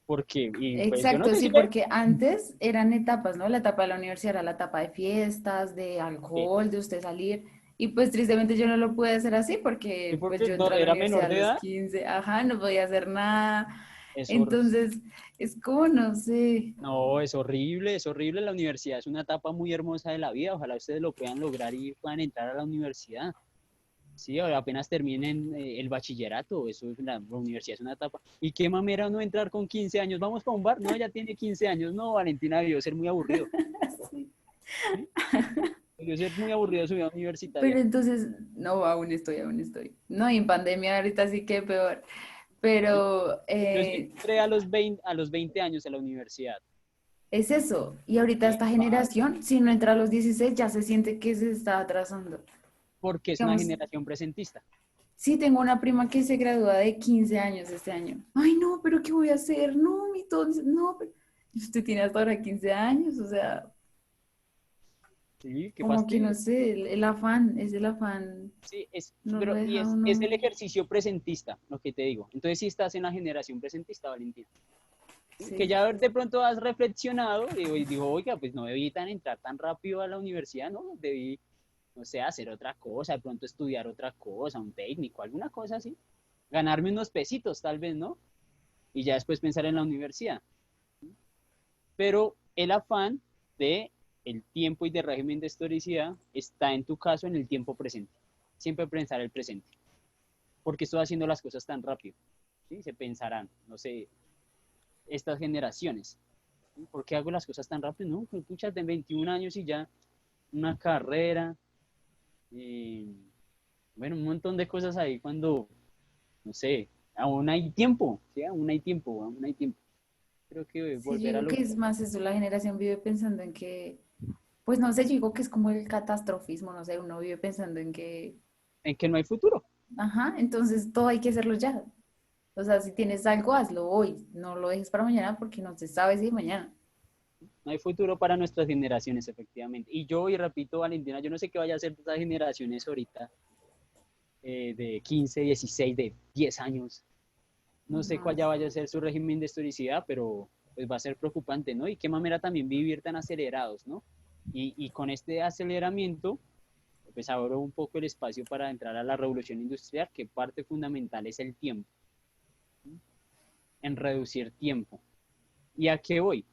Porque, y pues yo no exacto, sé sí, si le... porque antes eran etapas, ¿no? La etapa de la universidad era la etapa de fiestas, de Sí, alcohol, de usted salir, Y pues tristemente yo no lo pude hacer así ¿Y porque por pues qué? yo ¿No entré a la era universidad menor a de los edad? 15, ajá, no podía hacer nada. Es horrible. Entonces, es como, no sé. No, es horrible, es horrible. La universidad es una etapa muy hermosa de la vida. Ojalá ustedes lo puedan lograr y puedan entrar a la universidad. Sí, ahora apenas terminen el bachillerato, eso es la universidad es una etapa. ¿Y qué mamera no entrar con 15 años? ¿Vamos para un bar? No, ya tiene 15 años. No, Valentina debió ser muy aburrido. Sí. ¿Sí? Debió ser muy aburrido su vida Pero universitaria. entonces, no, aún estoy, aún estoy. No, y en pandemia ahorita sí que peor. ¿Sí? Pero Yo sí entré a los 20 años a la universidad. es eso. Y ahorita Y esta pasa, generación, si no entra a los 16 ya se siente que se está atrasando. porque es una Digamos, generación presentista. sí, tengo una prima que se gradúa de 15 años este año. Ay, no, pero ¿qué voy a hacer? No, mi tonto, no, pero usted tiene hasta ahora 15 años, o sea, Sí, qué como que no fastidio. sé, el afán, es el afán, Sí, no lo pero y deja es uno. el ejercicio presentista, lo que te digo. Entonces sí estás en la generación presentista, Valentina. ¿Sí? Que Sí, ya de pronto has reflexionado y digo, oiga, pues no debí entrar tan rápido a la universidad, ¿no? Debí, no sé, hacer otra cosa, de pronto estudiar otra cosa, un técnico, alguna cosa así. Ganarme unos pesitos, tal vez, ¿no? Y ya después pensar en la universidad. Pero el afán de el tiempo y de régimen de historicidad está en tu caso en el tiempo presente. Siempre pensar el presente. Porque estoy haciendo las cosas tan rápido. ¿Sí? Se pensarán, no sé, estas generaciones. ¿Sí? ¿Por qué hago las cosas tan rápido? No, pues pucha, de 21 años y ya una carrera, bueno, un montón de cosas ahí cuando, no sé, aún hay tiempo, ¿sí? Aún hay tiempo, aún hay tiempo. Creo que sí, yo volver a digo lo... que es más eso, la generación vive pensando en que, pues no sé, yo digo que es como el catastrofismo, no sé, uno vive pensando en que, En que no hay futuro. ajá, entonces todo hay que hacerlo ya. O sea, si tienes algo, hazlo hoy, no lo dejes para mañana porque no se sabe si mañana. No hay futuro para nuestras generaciones, efectivamente. Y yo, y repito, Valentina, yo no sé qué vaya a hacer estas generaciones ahorita, de 15, 16, de 10 años. No sé cuál ya Más. vaya a ser su régimen de historicidad, pero pues va a ser preocupante, ¿no? Y qué manera también vivir tan acelerados, ¿no? Y con este aceleramiento, pues abro un poco el espacio para entrar a la revolución industrial, que parte fundamental es el tiempo, ¿sí? En reducir tiempo. ¿Y a qué voy?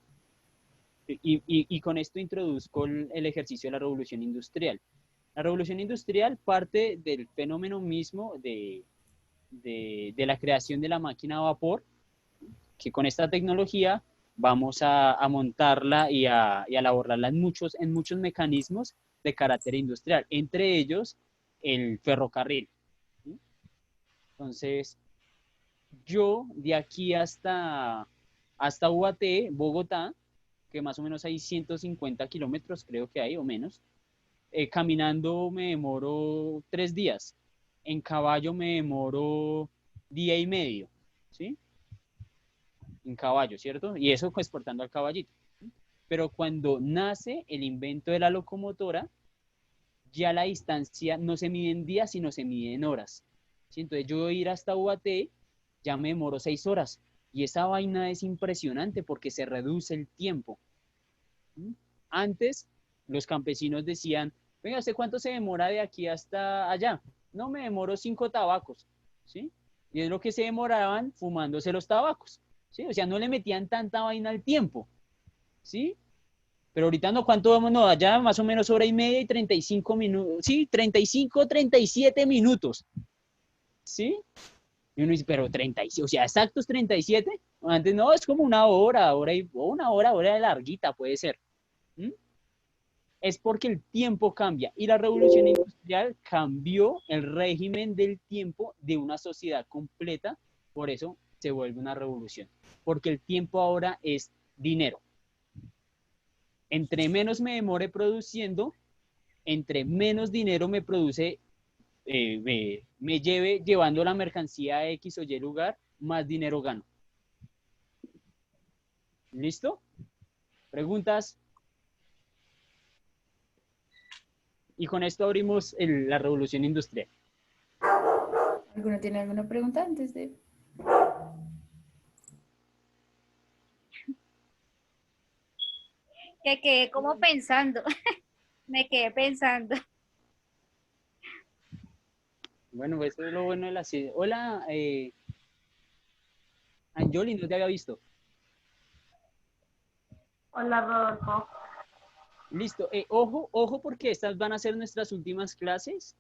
Y con esto introduzco el ejercicio de la revolución industrial. La revolución industrial parte del fenómeno mismo de la creación de la máquina a vapor, que con esta tecnología vamos a montarla y a elaborarla en muchos mecanismos de carácter industrial, entre ellos el ferrocarril. ¿Sí? Entonces, yo de aquí hasta UAT, Bogotá, que más o menos hay 150 kilómetros, creo que hay, o menos, caminando me demoro 3 días, en caballo me demoro día y medio, ¿sí? En caballo, ¿cierto? Y eso pues portando al caballito. Pero cuando nace el invento de la locomotora, ya la distancia no se mide en días, sino se mide en horas. ¿Sí? Entonces yo ir hasta UAT ya me demoro 6 horas. Y esa vaina es impresionante porque se reduce el tiempo. ¿Sí? Antes los campesinos decían, venga, ¿usted cuánto se demora de aquí hasta allá? No, me demoro 5 tabacos, ¿sí? Y es lo que se demoraban fumándose los tabacos, ¿sí? O sea, no le metían tanta vaina al tiempo, ¿sí? Pero ahorita no, ¿cuánto vamos? No, allá más o menos hora y media y 35 minutos, sí, 35, 37 minutos, ¿sí? Y uno dice, pero 37, o sea, exactos 37. Antes no, es como hora de larguita puede ser. ¿Mm? Es porque el tiempo cambia y la revolución industrial cambió el régimen del tiempo de una sociedad completa, por eso se vuelve una revolución, porque el tiempo ahora es dinero. Entre menos me demore produciendo, entre menos dinero me produce, me lleve llevando la mercancía a X o Y lugar, más dinero gano. ¿Listo? ¿Preguntas? Y con esto abrimos la revolución industrial. ¿Alguno tiene alguna pregunta antes de...? Que quedé como pensando, me quedé pensando. Bueno, eso es lo bueno de la ciencia. Hola, Anjoli, no te había visto. Hola, Rodolfo. Listo. Ojo, ojo, porque estas van a ser nuestras últimas clases.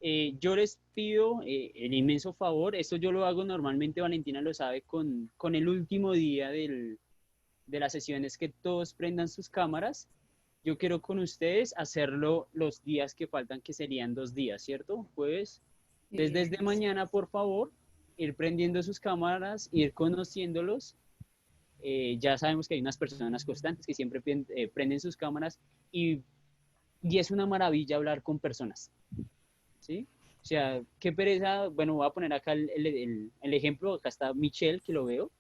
Yo les pido el inmenso favor, esto yo lo hago normalmente, Valentina lo sabe, con el último día de las sesiones, que todos prendan sus cámaras. Yo quiero con ustedes hacerlo los días que faltan, que serían 2 días, ¿cierto? Jueves. Entonces, desde mañana, por favor, ir prendiendo sus cámaras, ir conociéndolos. Ya sabemos que hay unas personas constantes que siempre prenden sus cámaras y es una maravilla hablar con personas, ¿sí? O sea, qué pereza. Bueno, voy a poner acá el ejemplo. Acá está Michelle, que lo veo.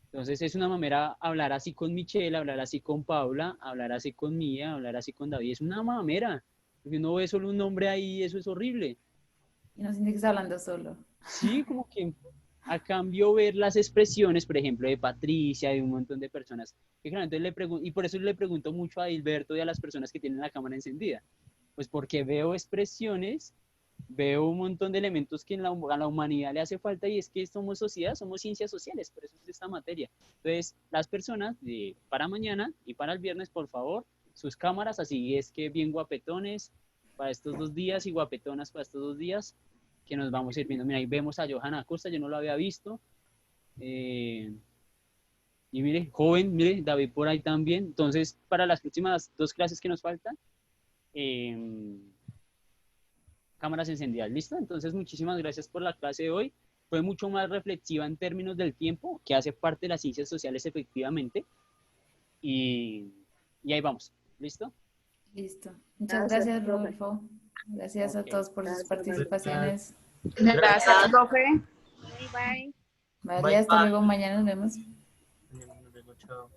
Entonces es una mamera hablar así con Michelle, hablar así con Paula, hablar así con Mía, hablar así con David. Es una mamera, porque uno ve solo un nombre ahí, eso es horrible. Y no siente que está hablando solo. Sí, como que a cambio ver las expresiones, por ejemplo, de Patricia, de un montón de personas, que claramente le pregunto, y por eso le pregunto mucho a Hilberto y a las personas que tienen la cámara encendida, pues porque veo expresiones, veo un montón de elementos que a la humanidad le hace falta, y es que somos sociedad, somos ciencias sociales, por eso es esta materia. Entonces, las personas, para mañana y para el viernes, por favor, sus cámaras, así es que bien guapetones para estos 2 días y guapetonas para estos 2 días, que nos vamos a ir viendo. Mira, ahí vemos a Johanna Acosta, yo no lo había visto. Y mire, joven, mire, David por ahí también. Entonces, para las próximas 2 clases que nos faltan, cámaras encendidas, ¿listo? Entonces, muchísimas gracias por la clase de hoy. Fue mucho más reflexiva en términos del tiempo, que hace parte de las ciencias sociales efectivamente. Y ahí vamos, ¿listo? Listo. Muchas gracias, profe. Rodolfo. Gracias a Ok. todos por sus Gracias, participaciones. Gracias, profe. Bye, bye. Vale, hasta luego. Mañana nos vemos. Chao.